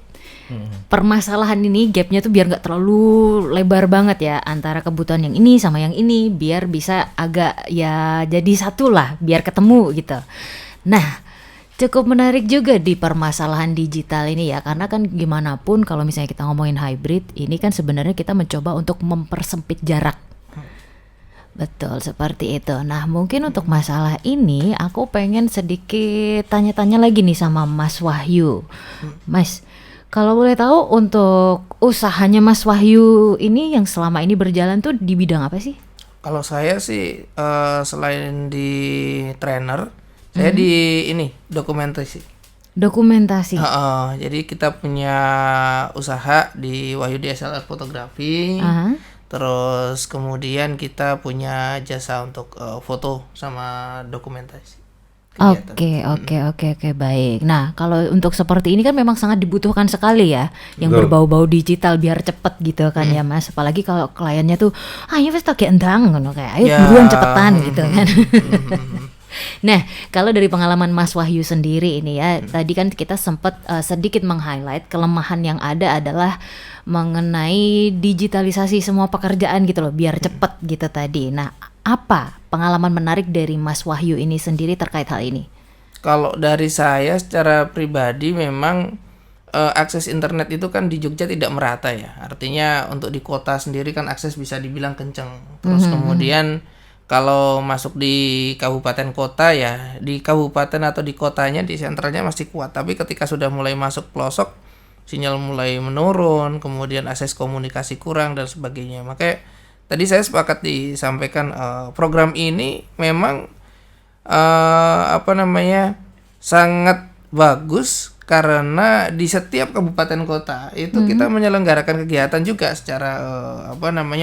permasalahan ini gapnya tuh biar nggak terlalu lebar banget ya antara kebutuhan yang ini sama yang ini, biar bisa agak ya jadi satu lah, biar ketemu gitu. Nah, cukup menarik juga di permasalahan digital ini ya, karena kan gimana pun kalau misalnya kita ngomongin hybrid, ini kan sebenarnya kita mencoba untuk mempersempit jarak. Betul, seperti itu. Nah, mungkin untuk masalah ini aku pengen sedikit tanya-tanya lagi nih sama Mas Wahyu. Mas, kalau boleh tahu untuk usahanya Mas Wahyu ini yang selama ini berjalan tuh di bidang apa sih? Kalau saya sih selain di trainer, saya di ini dokumentasi. Dokumentasi. Jadi kita punya usaha di Wahyu DSLR Fotografi. Terus kemudian kita punya jasa untuk foto sama dokumentasi. Oke, baik. Nah, kalau untuk seperti ini kan memang sangat dibutuhkan sekali ya, yang berbau-bau digital biar cepet gitu kan ya Mas. Apalagi kalau kliennya tuh, ayo wes tak endang, kayak ayo buruan cepetan gitu kan. Nah, kalau dari pengalaman Mas Wahyu sendiri ini ya, tadi kan kita sempat sedikit meng-highlight kelemahan yang ada adalah mengenai digitalisasi semua pekerjaan gitu loh, biar cepet gitu tadi. Nah, apa pengalaman menarik dari Mas Wahyu ini sendiri terkait hal ini? Kalau dari saya secara pribadi memang akses internet itu kan di Jogja tidak merata ya. Artinya untuk di kota sendiri kan akses bisa dibilang kenceng. Terus kemudian kalau masuk di kabupaten kota ya, di kabupaten atau di kotanya, di sentralnya masih kuat. Tapi ketika sudah mulai masuk pelosok, sinyal mulai menurun, kemudian akses komunikasi kurang dan sebagainya. Makanya tadi saya sepakat disampaikan program ini memang sangat bagus karena di setiap kabupaten kota itu kita menyelenggarakan kegiatan juga secara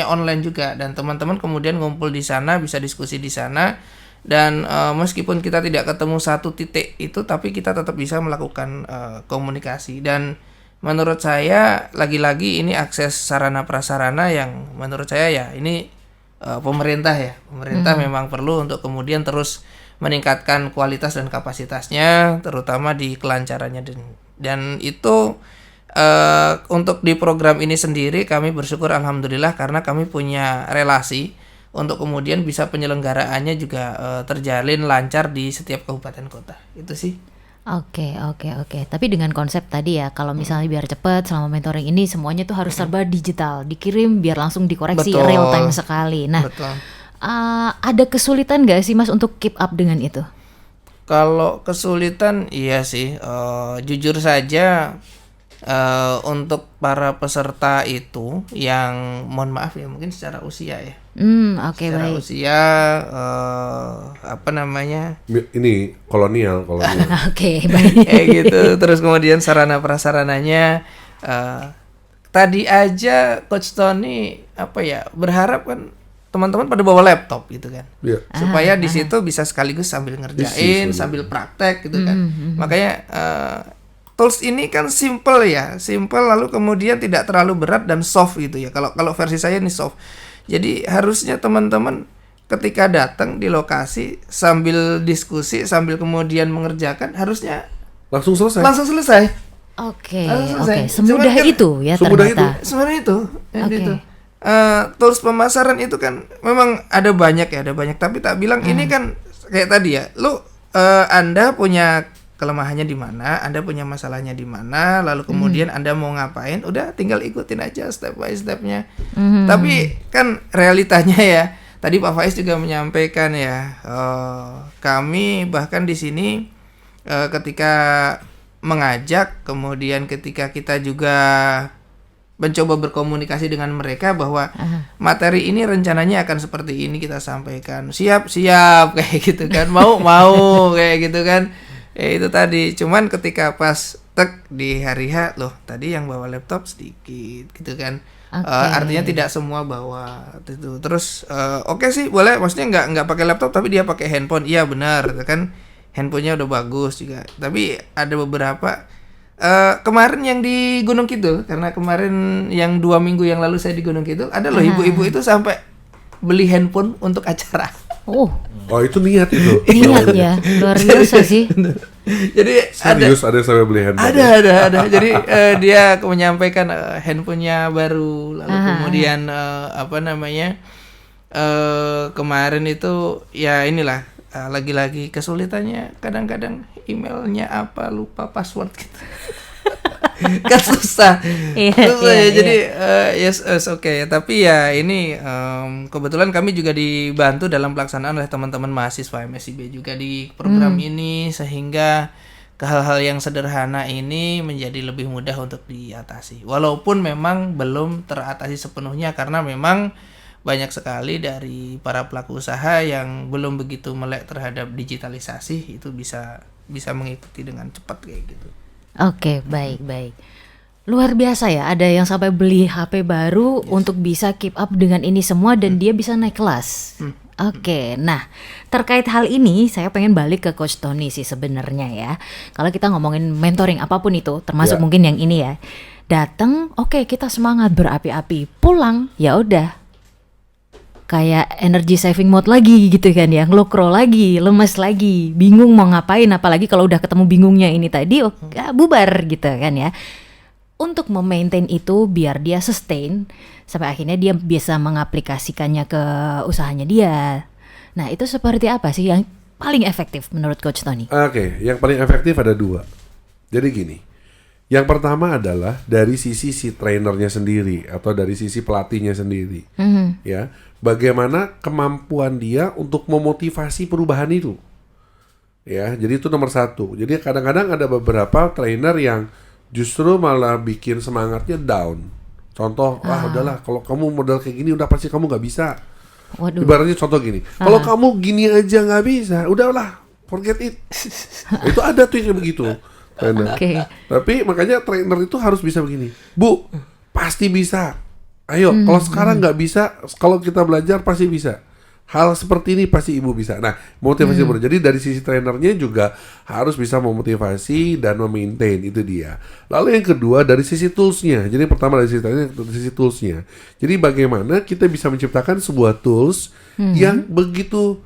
online juga, dan teman-teman kemudian ngumpul di sana, bisa diskusi di sana, dan meskipun kita tidak ketemu satu titik itu, tapi kita tetap bisa melakukan komunikasi. Dan menurut saya lagi-lagi ini akses sarana prasarana yang menurut saya ya ini pemerintah memang perlu untuk kemudian terus meningkatkan kualitas dan kapasitasnya, terutama di kelancarannya, dan itu untuk di program ini sendiri kami bersyukur alhamdulillah karena kami punya relasi untuk kemudian bisa penyelenggaraannya juga terjalin lancar di setiap kabupaten kota. Itu sih. Oke. Tapi dengan konsep tadi ya, kalau misalnya biar cepet selama mentoring ini semuanya tuh harus serba digital, dikirim biar langsung dikoreksi real time sekali. Nah, ada kesulitan nggak sih Mas untuk keep up dengan itu? Kalau kesulitan iya sih, jujur saja untuk para peserta itu yang mohon maaf ya mungkin secara usia ya. Secara baik. usia ini kolonial. Oke, baik. Kayak gitu. Terus kemudian sarana prasarananya tadi aja Coach Tony berharap kan teman-teman pada bawa laptop gitu kan. Supaya di situ bisa sekaligus sambil ngerjain, sambil praktek gitu kan. Makanya tools ini kan simple lalu kemudian tidak terlalu berat dan soft gitu ya. Kalau versi saya ini soft. Jadi harusnya teman-teman ketika datang di lokasi sambil diskusi, sambil kemudian mengerjakan, harusnya langsung selesai. Oke. Semudah kan, itu ya ternyata. Semudah itu. Tools pemasaran itu kan memang ada banyak. Tapi tak bilang ini kan kayak tadi ya. Anda punya kelemahannya di mana, Anda punya masalahnya di mana, lalu kemudian Anda mau ngapain, udah tinggal ikutin aja step by stepnya. Tapi kan realitanya ya, tadi Pak Faiz juga menyampaikan ya, kami bahkan di sini ketika mengajak, kemudian ketika kita juga mencoba berkomunikasi dengan mereka bahwa materi ini rencananya akan seperti ini kita sampaikan, siap kayak gitu kan, mau kayak gitu kan. Itu tadi, cuman ketika pas di hari H, loh tadi yang bawa laptop sedikit gitu kan. Artinya tidak semua bawa itu. Terus oke sih boleh, maksudnya nggak pakai laptop tapi dia pakai handphone. Iya benar kan, handphonenya udah bagus juga. Tapi ada beberapa kemarin yang di Gunung Kidul, karena kemarin yang 2 minggu yang lalu saya di Gunung Kidul, ada loh ibu-ibu itu sampai beli handphone untuk acara. Oh itu niat itu. Niat ya, luar biasa sih. Jadi Serius ada yang sampai beli handphone? ada. Jadi dia menyampaikan handphonenya baru, lalu kemudian kemarin itu ya inilah lagi-lagi kesulitannya, kadang-kadang emailnya apa lupa password gitu. Kan susah. Susah ya. Jadi yes oke. Tapi ya ini kebetulan kami juga dibantu dalam pelaksanaan oleh teman-teman mahasiswa MSIB juga di program ini, sehingga hal-hal yang sederhana ini menjadi lebih mudah untuk diatasi. Walaupun memang belum teratasi sepenuhnya karena memang banyak sekali dari para pelaku usaha yang belum begitu melek terhadap digitalisasi, itu bisa mengikuti dengan cepat kayak gitu. Oke, baik. Luar biasa ya, ada yang sampai beli HP baru untuk bisa keep up dengan ini semua dan dia bisa naik kelas. Oke, nah terkait hal ini saya pengen balik ke Coach Tony sih sebenarnya ya. Kalau kita ngomongin mentoring apapun itu, termasuk mungkin yang ini ya. Datang, oke, kita semangat berapi-api, pulang ya udah. Kayak energy saving mode lagi gitu kan ya, ngelokro lagi, lemes lagi, bingung mau ngapain, apalagi kalau udah ketemu bingungnya ini tadi, bubar gitu kan ya. Untuk memaintain itu biar dia sustain sampai akhirnya dia bisa mengaplikasikannya ke usahanya dia. Nah itu seperti apa sih yang paling efektif menurut Coach Tony? Oke, yang paling efektif ada 2. Jadi gini, yang pertama adalah dari sisi si trainernya sendiri atau dari sisi pelatihnya sendiri, ya. Bagaimana kemampuan dia untuk memotivasi perubahan itu, ya. Jadi itu nomor 1. Jadi kadang-kadang ada beberapa trainer yang justru malah bikin semangatnya down. Contoh, udahlah kalau kamu modal kayak gini udah pasti kamu nggak bisa. Waduh. Ibaratnya contoh gini, kalau kamu gini aja nggak bisa, udahlah, forget it. Itu ada tuh yang begitu. Trainer. Tapi makanya trainer itu harus bisa begini, Bu, pasti bisa. Ayo, kalau sekarang nggak bisa, kalau kita belajar pasti bisa. Hal seperti ini pasti ibu bisa. Nah, motivasi jadi dari sisi trainernya juga harus bisa memotivasi dan memaintain, itu dia. Lalu yang kedua dari sisi toolsnya. Jadi pertama dari sisi toolsnya. Jadi bagaimana kita bisa menciptakan sebuah tools yang begitu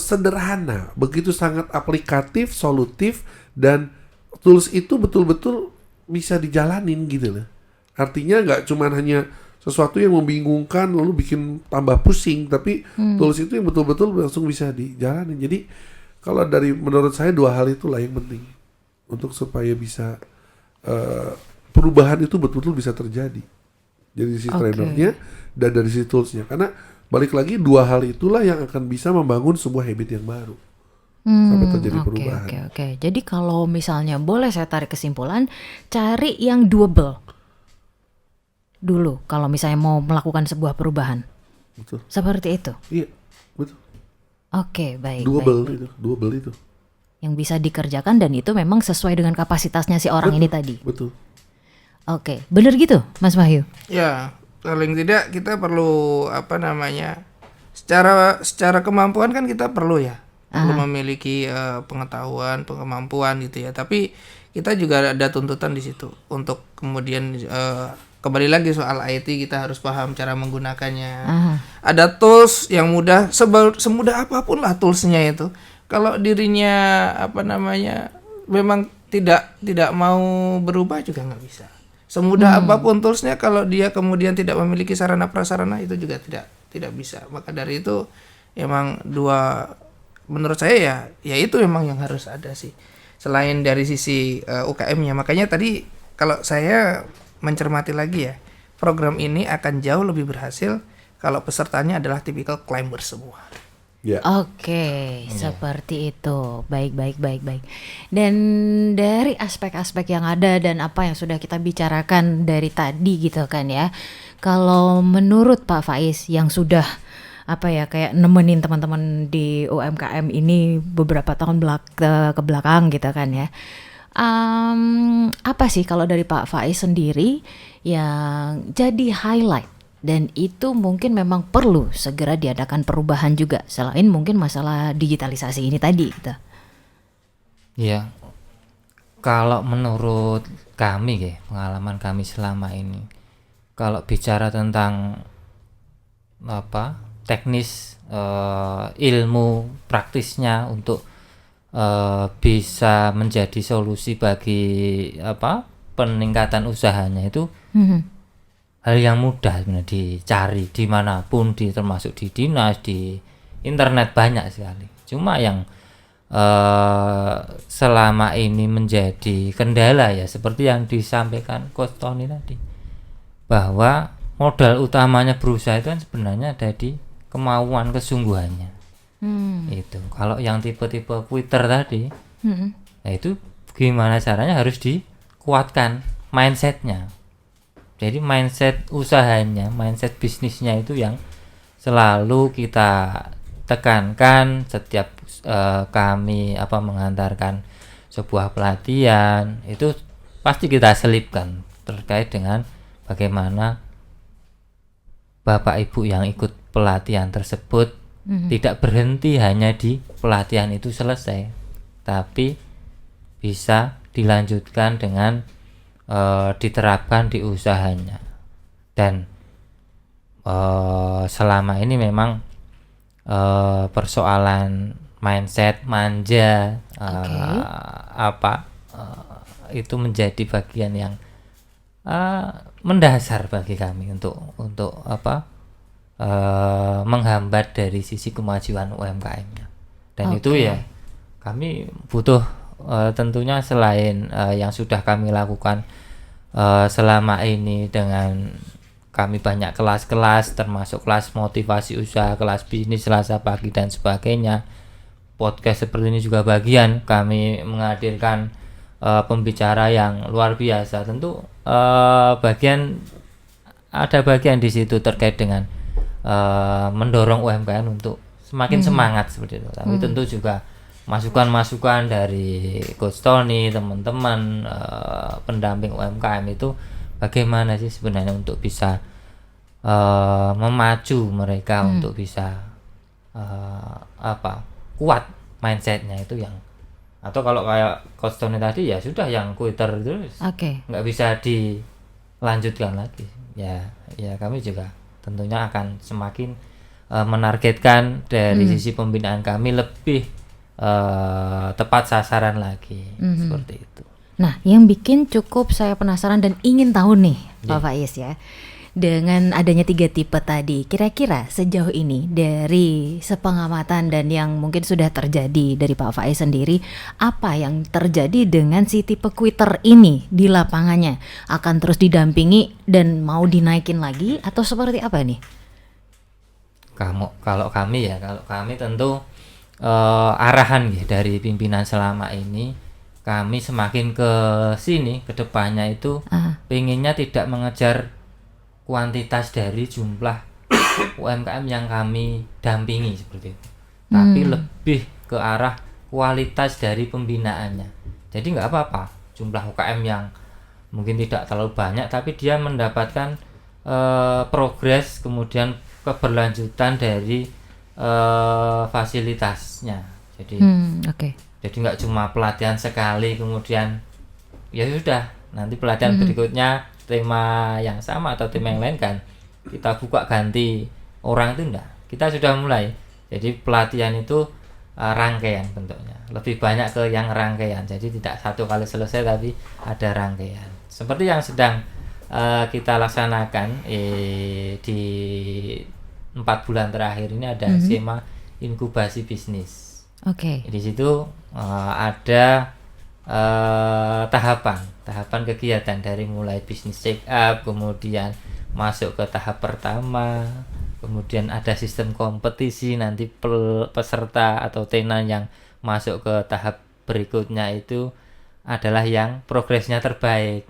sederhana, begitu sangat aplikatif, solutif, dan tools itu betul-betul bisa dijalanin gitu loh. Artinya nggak cuma hanya sesuatu yang membingungkan lalu bikin tambah pusing, tapi tools itu yang betul-betul langsung bisa dijalanin. Jadi kalau dari menurut saya 2 hal itulah yang penting untuk supaya bisa perubahan itu betul-betul bisa terjadi. Jadi dari sisi trainernya dan dari sisi toolsnya. Karena balik lagi 2 hal itulah yang akan bisa membangun sebuah habit yang baru sampai terjadi perubahan. Oke. Jadi kalau misalnya boleh saya tarik kesimpulan, cari yang doable dulu kalau misalnya mau melakukan sebuah perubahan. Betul. Seperti itu. Iya, betul. Oke, baik. Double itu. Yang bisa dikerjakan dan itu memang sesuai dengan kapasitasnya si orang ini tadi. Betul. Oke, bener gitu, Mas Wahyu? Ya, paling tidak kita perlu secara kemampuan kan kita perlu ya, perlu memiliki pengetahuan, kemampuan gitu ya. Tapi kita juga ada tuntutan di situ untuk kemudian kembali lagi soal IT, kita harus paham cara menggunakannya. Ada tools yang mudah, semudah apapun lah toolsnya itu. Kalau dirinya memang tidak mau berubah juga nggak bisa. Semudah apapun toolsnya, kalau dia kemudian tidak memiliki sarana prasarana itu juga tidak bisa. Maka dari itu emang menurut saya ya itu memang yang harus ada sih. Selain dari sisi UKM-nya, makanya tadi kalau saya mencermati lagi ya, program ini akan jauh lebih berhasil kalau pesertanya adalah tipikal climber semua. Oke, seperti itu. Baik. Dan dari aspek-aspek yang ada dan apa yang sudah kita bicarakan dari tadi gitu kan ya. Kalau menurut Pak Faiz yang sudah kayak nemenin teman-teman di UMKM ini beberapa tahun ke belakang gitu kan ya. Apa sih kalau dari Pak Faiz sendiri yang jadi highlight dan itu mungkin memang perlu segera diadakan perubahan juga selain mungkin masalah digitalisasi ini tadi gitu. Iya. Kalau menurut kami pengalaman kami selama ini, kalau bicara tentang teknis ilmu praktisnya untuk bisa menjadi solusi bagi peningkatan usahanya itu hal yang mudah sebenarnya dicari dimanapun, termasuk di dinas, di internet banyak sekali. Cuma yang selama ini menjadi kendala ya seperti yang disampaikan Coach Tony tadi, bahwa modal utamanya berusaha itu kan sebenarnya ada di kemauan, kesungguhannya. Itu kalau yang tipe-tipe quitter tadi, nah itu gimana caranya harus dikuatkan mindsetnya. Jadi mindset usahanya, mindset bisnisnya itu yang selalu kita tekankan setiap kami mengantarkan sebuah pelatihan, itu pasti kita selipkan terkait dengan bagaimana Bapak Ibu yang ikut pelatihan tersebut tidak berhenti hanya di pelatihan itu selesai, tapi bisa dilanjutkan dengan diterapkan di usahanya. Dan selama ini memang persoalan mindset manja itu menjadi bagian yang mendasar bagi kami untuk menghambat dari sisi kemajuan UMKM-nya. Dan itu ya kami butuh tentunya selain yang sudah kami lakukan selama ini dengan kami banyak kelas-kelas, termasuk kelas motivasi usaha, kelas bisnis Selasa pagi dan sebagainya. Podcast seperti ini juga bagian kami menghadirkan pembicara yang luar biasa. Tentu ada bagian di situ terkait dengan mendorong UMKM untuk semakin semangat seperti itu. Tapi tentu juga masukan-masukan dari Coach Tony, teman-teman pendamping UMKM itu bagaimana sih sebenarnya untuk bisa memacu mereka untuk bisa kuat mindsetnya itu yang, atau kalau kayak Coach Tony tadi ya sudah yang quitter terus nggak bisa dilanjutkan lagi ya kami juga tentunya akan semakin menargetkan dari sisi pembinaan kami lebih tepat sasaran lagi seperti itu. Nah, yang bikin cukup saya penasaran dan ingin tahu nih Pak Faiz ya, dengan adanya 3 tipe tadi, kira-kira sejauh ini dari sepengamatan dan yang mungkin sudah terjadi dari Pak Faiz sendiri, apa yang terjadi dengan si tipe quitter ini di lapangannya? Akan terus didampingi dan mau dinaikin lagi atau seperti apa nih? Kalau kami tentu arahan ya dari pimpinan selama ini, kami semakin ke sini ke depannya itu pengennya tidak mengejar kuantitas dari jumlah UMKM yang kami dampingi seperti itu, tapi lebih ke arah kualitas dari pembinaannya. Jadi nggak apa-apa jumlah UKM yang mungkin tidak terlalu banyak, tapi dia mendapatkan progres kemudian keberlanjutan dari fasilitasnya. Jadi jadi nggak cuma pelatihan sekali kemudian ya sudah nanti pelatihan berikutnya tema yang sama atau tema yang lain kan kita buka ganti orang, itu enggak. Kita sudah mulai. Jadi pelatihan itu rangkaian bentuknya. Lebih banyak ke yang rangkaian. Jadi tidak satu kali selesai tapi ada rangkaian. Seperti yang sedang kita laksanakan di 4 bulan terakhir ini ada skema inkubasi bisnis. Di situ ada tahapan kegiatan dari mulai bisnis check up, kemudian masuk ke tahap pertama, kemudian ada sistem kompetisi, nanti peserta atau tenan yang masuk ke tahap berikutnya itu adalah yang progresnya terbaik.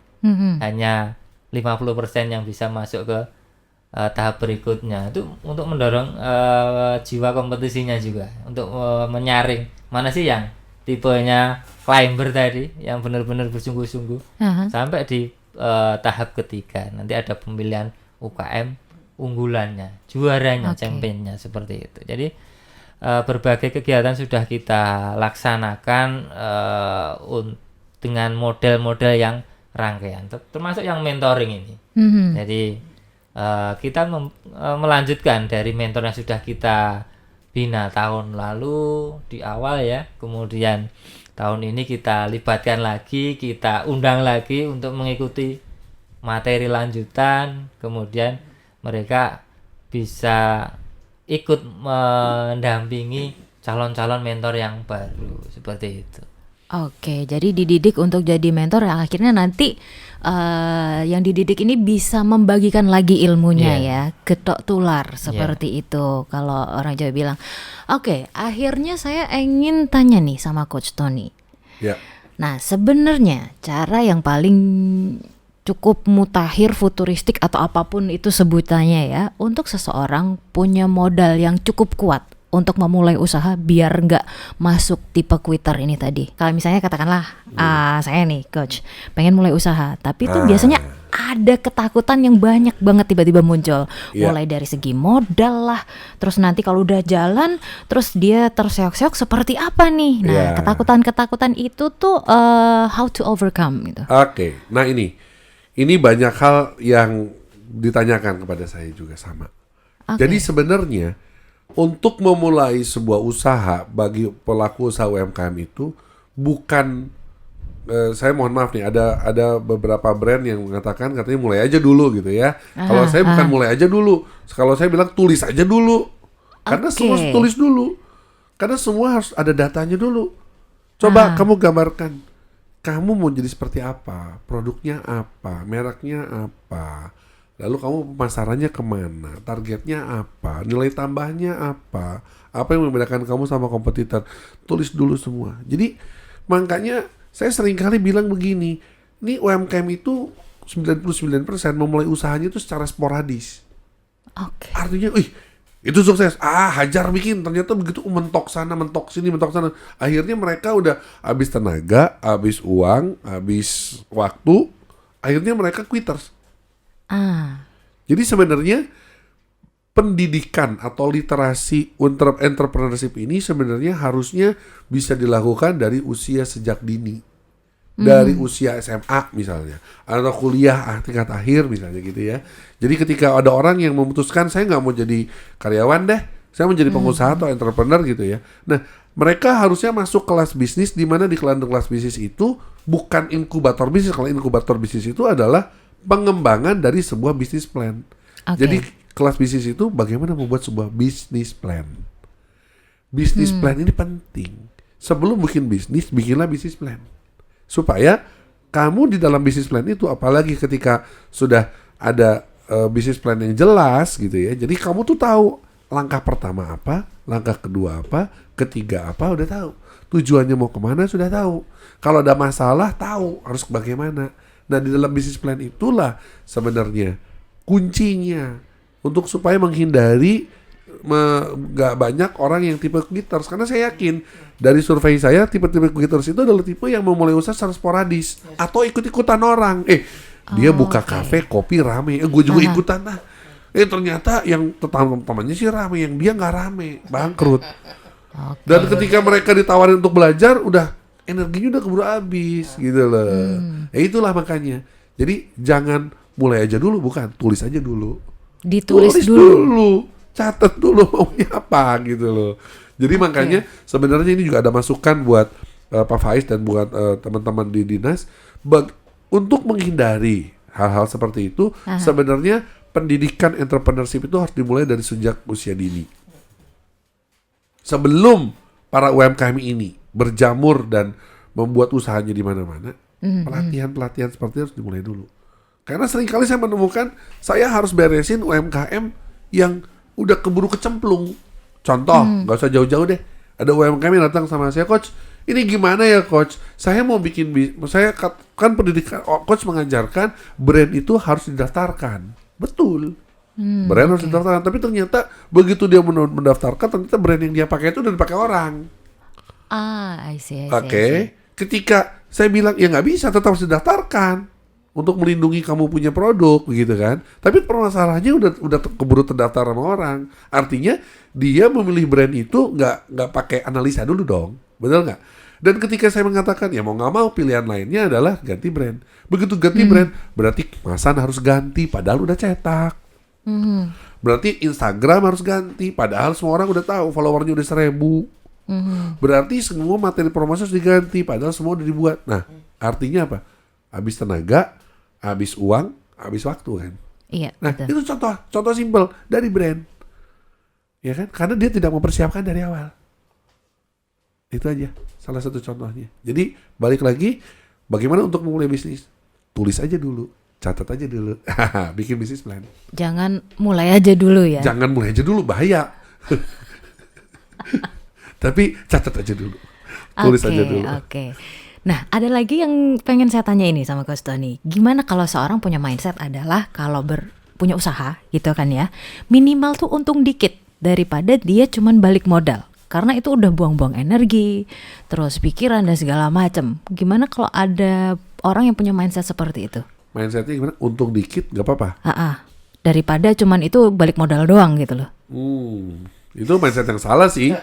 Hanya 50% yang bisa masuk ke tahap berikutnya. Itu untuk mendorong jiwa kompetisinya juga, untuk menyaring mana sih yang tipenya climber tadi yang benar-benar bersungguh-sungguh sampai di tahap ketiga nanti ada pemilihan UKM unggulannya, juaranya, championnya seperti itu. Jadi berbagai kegiatan sudah kita laksanakan dengan model-model yang rangkaian, termasuk yang mentoring ini. Jadi kita melanjutkan dari mentor yang sudah kita bina tahun lalu di awal ya, kemudian tahun ini kita libatkan lagi, kita undang lagi untuk mengikuti materi lanjutan, kemudian mereka bisa ikut mendampingi calon-calon mentor yang baru seperti itu. Oke, jadi dididik untuk jadi mentor yang akhirnya nanti yang dididik ini bisa membagikan lagi ilmunya ya, getok tular seperti itu kalau orang Jawa bilang. Oke, akhirnya saya ingin tanya nih sama Coach Tony. Ya. Nah, sebenarnya cara yang paling cukup mutakhir, futuristik atau apapun itu sebutannya ya, untuk seseorang punya modal yang cukup kuat untuk memulai usaha biar nggak masuk tipe quitter ini tadi. Kalau misalnya katakanlah saya nih coach pengen mulai usaha, tapi itu biasanya ada ketakutan yang banyak banget tiba-tiba muncul. Mulai dari segi modal lah, terus nanti kalau udah jalan, terus dia terseok-seok seperti apa nih? Nah, ketakutan-ketakutan itu tuh how to overcome gitu. Oke, nah ini banyak hal yang ditanyakan kepada saya juga sama. Jadi sebenarnya untuk memulai sebuah usaha bagi pelaku usaha UMKM itu bukan saya mohon maaf nih, ada beberapa brand yang mengatakan katanya mulai aja dulu gitu ya. Kalau saya bukan mulai aja dulu. Kalau saya bilang tulis aja dulu. Karena semua harus tulis dulu. Karena semua harus ada datanya dulu. Coba kamu gambarkan. Kamu mau jadi seperti apa? Produknya apa? Mereknya apa? Lalu kamu pemasarannya kemana? Targetnya apa? Nilai tambahnya apa? Apa yang membedakan kamu sama kompetitor? Tulis dulu semua. Jadi makanya saya sering kali bilang begini, ini UMKM itu 99% memulai usahanya itu secara sporadis. Artinya, itu sukses. Hajar bikin. Ternyata begitu mentok sana, mentok sini, mentok sana. Akhirnya mereka udah habis tenaga, habis uang, habis waktu. Akhirnya mereka quitters. Jadi sebenarnya pendidikan atau literasi entrepreneurship ini sebenarnya harusnya bisa dilakukan dari usia sejak dini. Dari usia SMA misalnya, atau kuliah tingkat akhir misalnya gitu ya. Jadi ketika ada orang yang memutuskan saya nggak mau jadi karyawan deh, saya mau jadi pengusaha atau entrepreneur gitu ya. Nah, mereka harusnya masuk kelas bisnis, di mana di kelas bisnis itu bukan inkubator bisnis. Kalau inkubator bisnis itu adalah pengembangan dari sebuah bisnis plan. Jadi kelas bisnis itu bagaimana membuat sebuah bisnis plan. Bisnis plan ini penting. Sebelum bikin bisnis, bikinlah bisnis plan. Supaya kamu di dalam bisnis plan itu, apalagi ketika sudah ada bisnis plan yang jelas gitu ya. Jadi kamu tuh tahu langkah pertama apa, langkah kedua apa, ketiga apa, udah tahu. Tujuannya mau kemana sudah tahu. Kalau ada masalah tahu harus bagaimana. Nah, di dalam bisnis plan itulah sebenarnya kuncinya untuk supaya menghindari gak banyak orang yang tipe quitters. Karena saya yakin dari survei saya, tipe-tipe quitters itu adalah tipe yang memulai usaha secara sporadis atau ikut-ikutan orang. Dia buka kafe, kopi rame, gue juga ikutan lah. Ternyata yang teman-temannya sih rame, yang dia gak rame, bangkrut. Dan ketika mereka ditawarin untuk belajar, udah energinya udah keburu habis gitu loh. Itulah makanya. Jadi jangan mulai aja dulu, bukan tulis aja dulu. Tulis dulu. Catat dulu maunya apa gitu loh. Jadi makanya sebenarnya ini juga ada masukan buat Pak Faiz dan buat teman-teman di dinas untuk menghindari hal-hal seperti itu. Sebenarnya pendidikan entrepreneurship itu harus dimulai dari sejak usia dini. Sebelum para UMKM ini berjamur dan membuat usahanya di mana-mana, pelatihan-pelatihan seperti itu harus dimulai dulu. Karena seringkali saya menemukan saya harus beresin UMKM yang udah keburu kecemplung. Contoh, nggak usah jauh-jauh deh. Ada UMKM yang datang sama saya, coach, ini gimana ya coach? Saya mau bikin, saya kan pendidikan, coach mengajarkan brand itu harus didaftarkan. Betul. Brand harus didaftarkan. Tapi ternyata begitu dia mendaftarkan, ternyata brand yang dia pakai itu udah dipakai orang. I see. Ketika saya bilang, ya nggak bisa, tetap harus didaftarkan untuk melindungi kamu punya produk, begitu kan? Tapi permasalahannya udah keburu terdaftar sama orang. Artinya dia memilih brand itu nggak pakai analisa dulu dong, betul nggak? Dan ketika saya mengatakan ya mau nggak mau pilihan lainnya adalah ganti brand. Begitu ganti brand berarti kemasan harus ganti, padahal udah cetak. Berarti Instagram harus ganti, padahal semua orang udah tahu followernya udah 1.000. Berarti semua materi promosi harus diganti, padahal semua udah dibuat. Nah, artinya apa? Habis tenaga, habis uang, habis waktu kan. Iya, Nah, betul. itu contoh simpel dari brand. Ya kan? Karena dia tidak mempersiapkan dari awal. Itu aja salah satu contohnya. Jadi balik lagi, bagaimana untuk memulai bisnis? Tulis aja dulu, catat aja dulu, bikin bisnis plan. Jangan mulai aja dulu ya. Jangan mulai aja dulu, bahaya. Tapi catat aja dulu, tulis aja dulu. Oke. Nah, ada lagi yang pengen saya tanya ini sama Coach Tony. Gimana kalau seorang punya mindset adalah kalau punya usaha gitu kan ya, minimal tuh untung dikit daripada dia cuman balik modal. Karena itu udah buang-buang energi, terus pikiran dan segala macam. Gimana kalau ada orang yang punya mindset seperti itu? Mindsetnya gimana? Untung dikit, gak apa-apa. Daripada cuman itu balik modal doang gitu loh. Itu mindset yang salah sih.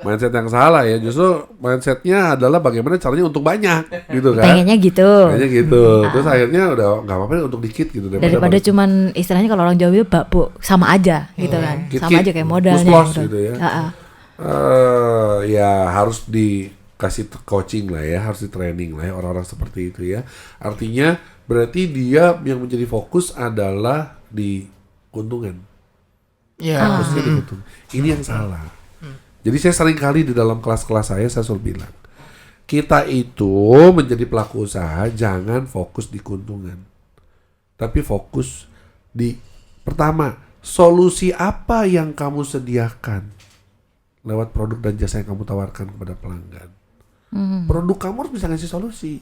Mindset yang salah ya. Justru mindsetnya adalah bagaimana caranya untung banyak gitu kan. Pengennya gitu. Kayaknya gitu. Terus akhirnya udah gak apa-apa untung dikit gitu. Daripada cuman istilahnya kalau orang Jawa bakbo sama aja gitu kan. Sama aja kayak modalnya. Plus gitu ya. Ya harus dikasih coaching lah ya, harus di training lah ya orang-orang seperti itu ya. Artinya berarti dia yang menjadi fokus adalah di keuntungan. Fokusnya di keuntungan. Ini yang salah. Jadi saya sering kali di dalam kelas-kelas saya selalu bilang, kita itu menjadi pelaku usaha jangan fokus di keuntungan, tapi fokus di pertama, solusi apa yang kamu sediakan lewat produk dan jasa yang kamu tawarkan kepada pelanggan. Produk kamu harus bisa ngasih solusi.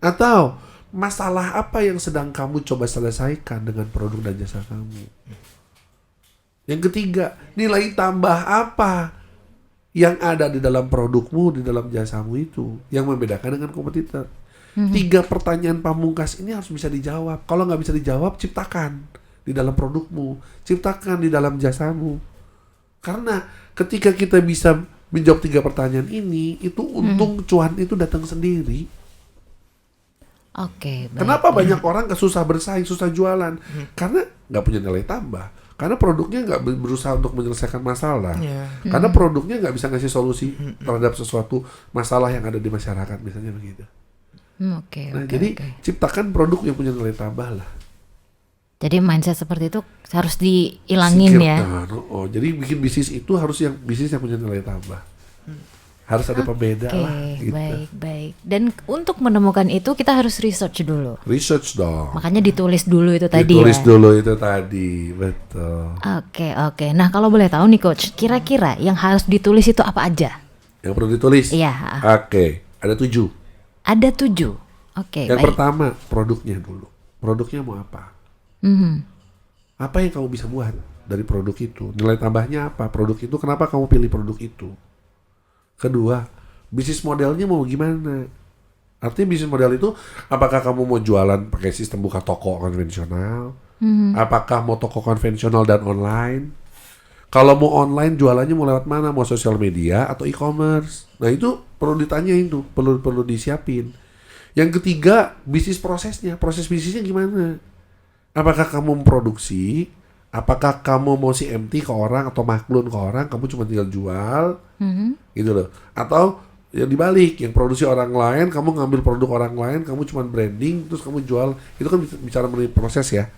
Atau masalah apa yang sedang kamu coba selesaikan dengan produk dan jasa kamu. Yang ketiga, nilai tambah apa yang ada di dalam produkmu, di dalam jasamu itu yang membedakan dengan kompetitor. 3 pertanyaan pamungkas ini harus bisa dijawab. Kalau nggak bisa dijawab, ciptakan di dalam produkmu, ciptakan di dalam jasamu. Karena ketika kita bisa menjawab 3 pertanyaan ini, itu untung cuan itu datang sendiri. Oke. Kenapa banyak orang susah bersaing, susah jualan? Karena nggak punya nilai tambah. Karena produknya nggak berusaha untuk menyelesaikan masalah. Karena produknya nggak bisa ngasih solusi terhadap sesuatu masalah yang ada di masyarakat, misalnya begitu. Jadi ciptakan produk yang punya nilai tambah lah. Jadi mindset seperti itu harus dihilangin ya. Jadi bikin bisnis itu harus yang bisnis yang punya nilai tambah. Harus ada pembeda lah. Gitu. Baik. Dan untuk menemukan itu kita harus research dulu. Research dong. Makanya ditulis dulu itu tadi ya. Ditulis dulu itu tadi, betul. Oke. Nah kalau boleh tahu nih Coach, kira-kira yang harus ditulis itu apa aja? Yang perlu ditulis? Iya. Oke, ada 7. Ada 7. Oke. Yang pertama produknya dulu. Produknya mau apa? Apa yang kamu bisa buat dari produk itu? Nilai tambahnya apa? Produk itu kenapa kamu pilih produk itu? Kedua, bisnis modelnya mau gimana? Artinya bisnis model itu apakah kamu mau jualan pakai sistem buka toko konvensional? Apakah mau toko konvensional dan online? Kalau mau online jualannya mau lewat mana? Mau sosial media atau e-commerce? Nah itu perlu ditanyain tuh, perlu disiapin. Yang ketiga, bisnis prosesnya. Proses bisnisnya gimana? Apakah kamu memproduksi? Apakah kamu mau CMT ke orang atau maklun ke orang? Kamu cuma tinggal jual, gitu loh. Atau yang dibalik, yang produksi orang lain, kamu ngambil produk orang lain, kamu cuma branding, terus kamu jual. Itu kan bicara mengenai proses ya.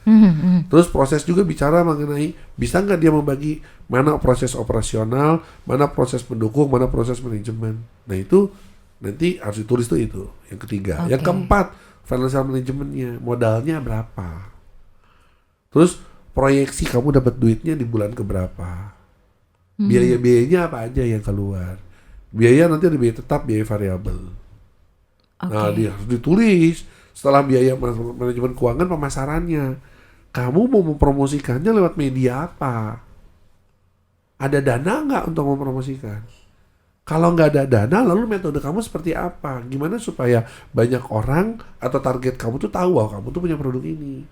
Terus proses juga bicara mengenai bisa nggak dia membagi mana proses operasional, mana proses pendukung, mana proses manajemen. Nah itu nanti harus ditulis tuh itu. Yang ketiga, yang keempat financial manajemennya, modalnya berapa? Terus proyeksi kamu dapat duitnya di bulan keberapa? Biaya-biayanya apa aja yang keluar? Biaya nanti ada biaya tetap, biaya variabel. Nah, dia harus ditulis. Setelah biaya manajemen keuangan, pemasarannya. Kamu mau mempromosikannya lewat media apa? Ada dana nggak untuk mempromosikan? Kalau nggak ada dana, lalu metode kamu seperti apa? Gimana supaya banyak orang atau target kamu tuh tahu bahwa kamu tuh punya produk ini?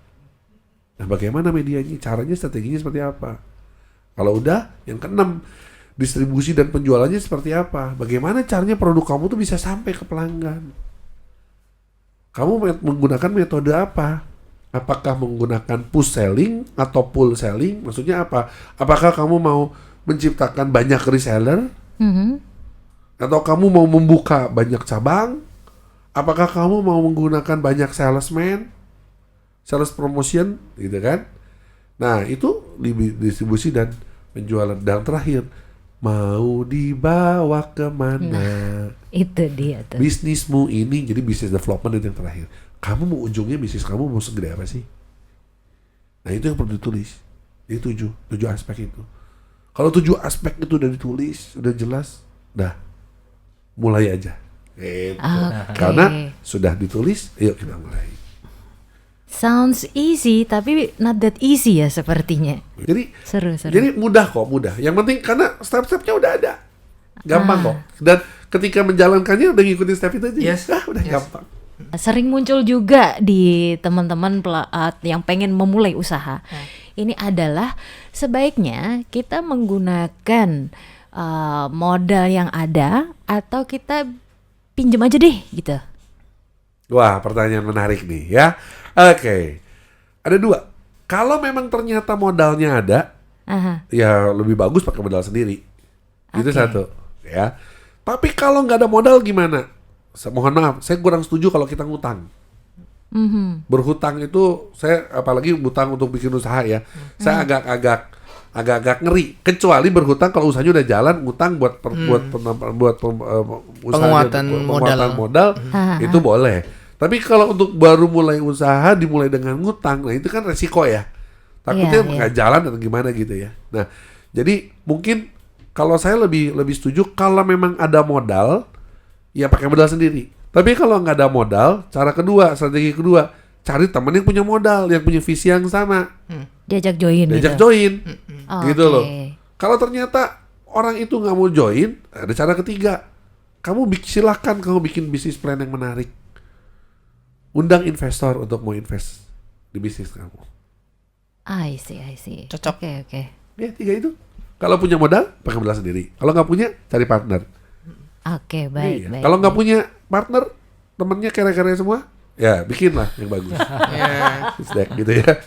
Nah, bagaimana medianya? Caranya, strateginya seperti apa? Kalau udah, yang keenam, distribusi dan penjualannya seperti apa? Bagaimana caranya produk kamu tuh bisa sampai ke pelanggan? Kamu menggunakan metode apa? Apakah menggunakan push selling atau pull selling? Maksudnya apa? Apakah kamu mau menciptakan banyak reseller? Atau kamu mau membuka banyak cabang? Apakah kamu mau menggunakan banyak salesman? Sales promotion, gitu kan? Nah, itu distribusi dan penjualan. Dan terakhir, mau dibawa kemana? Itu dia tuh. Bisnismu ini, jadi business development itu yang terakhir. Kamu mau ujungnya bisnis kamu mau segede apa sih? Nah, itu yang perlu ditulis. Ini tujuh aspek itu. Kalau 7 aspek itu udah ditulis, udah jelas, dah mulai aja. Gitu. Okay. Karena sudah ditulis, yuk kita mulai. Sounds easy, tapi not that easy ya sepertinya. Jadi Seru. Jadi mudah. Yang penting karena step-stepnya udah ada. Gampang kok. Dan ketika menjalankannya udah ngikutin step itu aja. Yes. Udah gampang. Sering muncul juga di teman-teman yang pengen memulai usaha. Ini adalah sebaiknya kita menggunakan modal yang ada atau kita pinjam aja deh gitu. Wah, pertanyaan menarik nih ya. Oke. Ada 2. Kalau memang ternyata modalnya ada, ya lebih bagus pakai modal sendiri. Itu satu, ya. Tapi kalau nggak ada modal gimana? Mohon maaf, saya kurang setuju kalau kita ngutang. Berhutang itu, saya apalagi hutang untuk bikin usaha ya, saya agak ngeri. Kecuali berhutang kalau usahanya udah jalan, ngutang buat penguatan modal itu boleh. Tapi kalau untuk baru mulai usaha dimulai dengan ngutang, nah itu kan resiko ya. Takutnya nggak jalan atau gimana gitu ya. Nah, jadi mungkin kalau saya lebih setuju kalau memang ada modal, ya pakai modal sendiri. Tapi kalau nggak ada modal, strategi kedua, cari teman yang punya modal, yang punya visi yang sama. Diajak join gitu loh. Kalau ternyata orang itu nggak mau join, ada cara ketiga. Silahkan kamu bikin bisnis plan yang menarik. Undang investor untuk mau invest di bisnis kamu. I see. Cocok. Oke. Ya, 3 itu. Kalau punya modal, pakai modal sendiri. Kalau nggak punya, cari partner. Oke, baik. Kalau nggak punya partner, temennya kere-kere semua, ya bikinlah yang bagus. Gitu ya.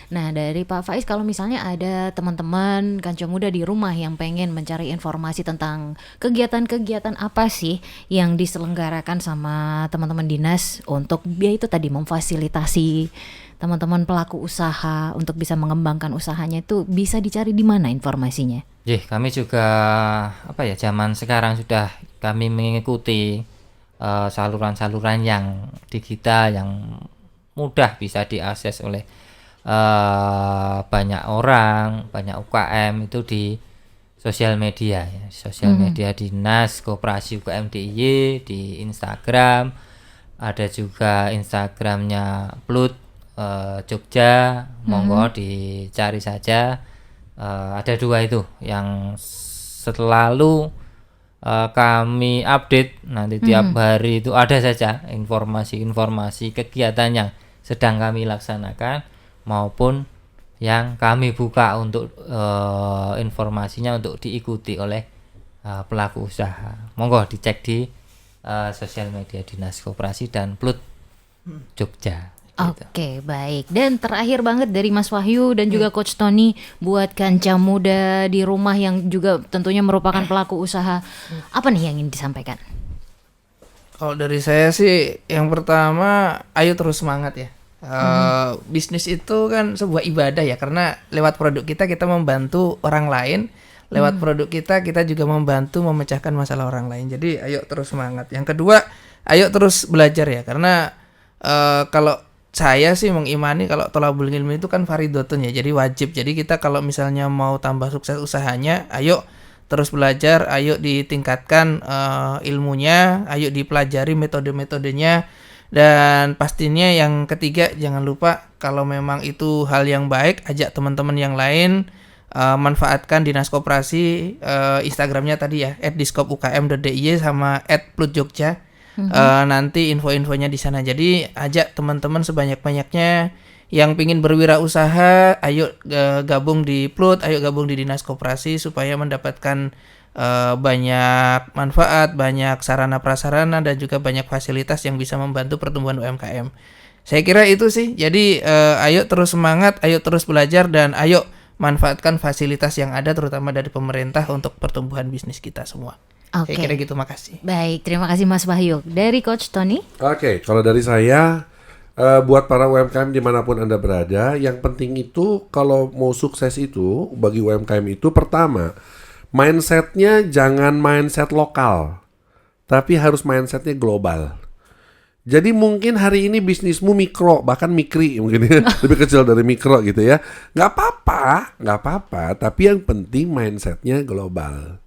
Nah, dari Pak Faiz, kalau misalnya ada teman-teman Kanca Muda di rumah yang pengen mencari informasi tentang kegiatan-kegiatan apa sih yang diselenggarakan sama teman-teman dinas untuk itu tadi memfasilitasi teman-teman pelaku usaha untuk bisa mengembangkan usahanya, itu bisa dicari di mana informasinya? Kami juga zaman sekarang sudah kami mengikuti saluran-saluran yang digital yang mudah bisa diakses oleh banyak orang, banyak UKM itu di sosial media ya. Sosial media Dinas Koperasi UKM DIY di Instagram, ada juga Instagramnya Plut Jogja, monggo dicari saja. Ada 2 itu yang selalu kami update nanti tiap hari itu ada saja informasi-informasi kegiatan yang sedang kami laksanakan maupun yang kami buka untuk informasinya untuk diikuti oleh pelaku usaha. Monggo dicek di sosial media Dinas Koperasi dan Plut Jogja. Oke, baik. Dan terakhir banget dari Mas Wahyu dan juga Coach Tony buat Kanca Muda di rumah yang juga tentunya merupakan pelaku usaha, apa nih yang ingin disampaikan? Kalau dari saya sih yang pertama, ayo terus semangat ya. Bisnis itu kan sebuah ibadah ya, karena lewat produk kita membantu orang lain, lewat produk kita juga membantu memecahkan masalah orang lain. Jadi ayo terus semangat. Yang kedua, ayo terus belajar ya, karena kalau saya sih mengimani kalau thalabul ilmi itu kan faridotun ya, jadi wajib. Jadi kita kalau misalnya mau tambah sukses usahanya, ayo terus belajar, ayo ditingkatkan ilmunya, ayo dipelajari metode-metodenya. Dan pastinya yang ketiga, jangan lupa kalau memang itu hal yang baik, ajak teman-teman yang lain, manfaatkan Dinas Koperasi, Instagramnya tadi ya @diskopukm.diy sama @plutjogja. Nanti info-infonya di sana. Jadi ajak teman-teman sebanyak-banyaknya yang pingin berwirausaha, ayo gabung di Plut, ayo gabung di Dinas Koperasi supaya mendapatkan banyak manfaat, banyak sarana prasarana dan juga banyak fasilitas yang bisa membantu pertumbuhan UMKM. Saya kira itu sih. Jadi ayo terus semangat, ayo terus belajar, dan ayo manfaatkan fasilitas yang ada terutama dari pemerintah untuk pertumbuhan bisnis kita semua. Oke. Saya kira gitu, makasih. Baik, terima kasih Mas Wahyu. Dari Coach Tony? Oke, kalau dari saya, buat para UMKM dimanapun Anda berada, yang penting itu kalau mau sukses itu, bagi UMKM itu, pertama, mindsetnya jangan mindset lokal, tapi harus mindsetnya global. Jadi mungkin hari ini bisnismu mikro, bahkan mikri mungkin ya, lebih kecil dari mikro gitu ya. Nggak apa-apa, tapi yang penting mindsetnya global.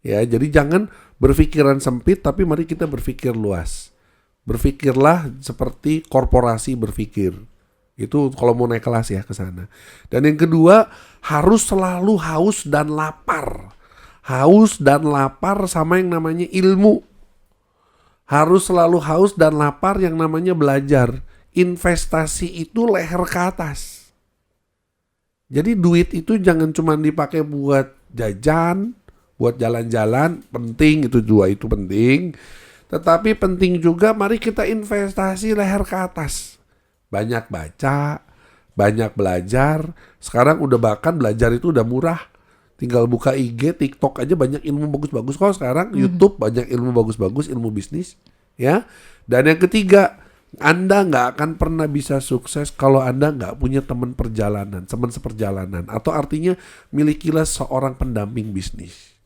Ya, jadi jangan berpikiran sempit, tapi mari kita berpikir luas. Berpikirlah seperti korporasi berpikir. Itu kalau mau naik kelas ya ke sana. Dan yang kedua, harus selalu haus dan lapar. Haus dan lapar sama yang namanya ilmu. Harus selalu haus dan lapar yang namanya belajar. Investasi itu leher ke atas. Jadi duit itu jangan cuma dipakai buat jajan, buat jalan-jalan, penting itu dua, itu penting. Tetapi penting juga mari kita investasi leher ke atas. Banyak baca, banyak belajar. Sekarang udah bahkan belajar itu udah murah. Tinggal buka IG, TikTok aja banyak ilmu bagus-bagus kok sekarang. YouTube banyak ilmu bagus-bagus, ilmu bisnis. Ya. Dan yang ketiga, Anda nggak akan pernah bisa sukses kalau Anda nggak punya teman perjalanan, teman seperjalanan. Atau artinya milikilah seorang pendamping bisnis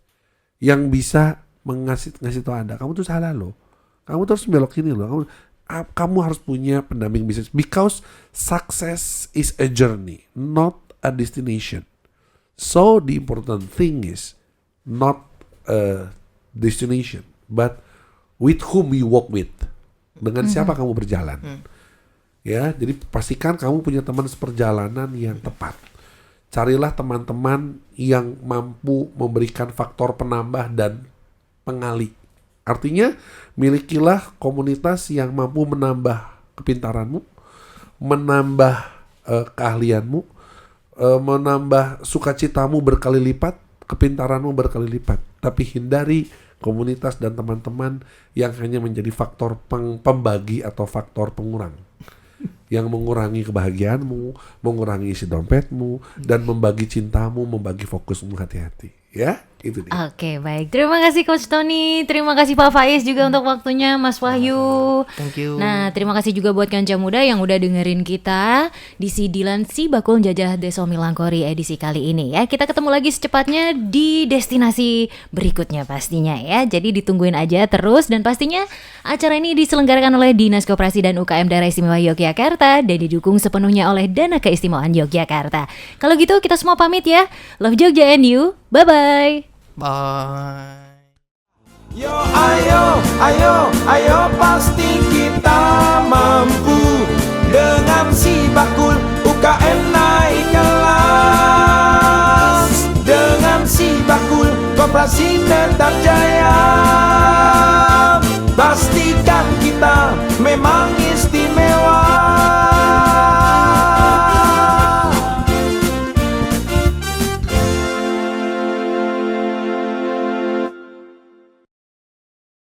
yang bisa ngasih tahu Anda, kamu tuh salah loh. Kamu tuh harus belok ini loh. Kamu harus punya pendamping bisnis. Because success is a journey, not a destination. So the important thing is not a destination, but with whom you walk with. Dengan siapa kamu berjalan. Ya, jadi pastikan kamu punya teman seperjalanan yang tepat. Carilah teman-teman yang mampu memberikan faktor penambah dan pengali. Artinya, milikilah komunitas yang mampu menambah kepintaranmu, menambah keahlianmu, menambah sukacitamu berkali lipat, kepintaranmu berkali lipat. Tapi hindari komunitas dan teman-teman yang hanya menjadi faktor pembagi atau faktor pengurang. Yang mengurangi kebahagiaanmu, mengurangi isi dompetmu, dan membagi cintamu, membagi fokusmu. Hati-hati. Ya, itu dia. Oke, baik. Terima kasih Coach Tony. Terima kasih Pak Faiz juga untuk waktunya, Mas Wahyu. Thank you. Nah, terima kasih juga buat Kanca Muda yang udah dengerin kita di Sidilan Si Bakul Jajah Deso Milangkori edisi kali ini ya. Kita ketemu lagi secepatnya di destinasi berikutnya pastinya ya. Jadi ditungguin aja terus, dan pastinya acara ini diselenggarakan oleh Dinas Koperasi dan UKM Daerah Istimewa Yogyakarta dan didukung sepenuhnya oleh Dana Keistimewaan Yogyakarta. Kalau gitu kita semua pamit ya. Love Jogja and you. Bye-bye. Bye. Yo ayo pasti kita mampu. Dengan si bakul UKM naik kelas. Dengan si bakul koperasi tetap jaya. Pastikan kita memang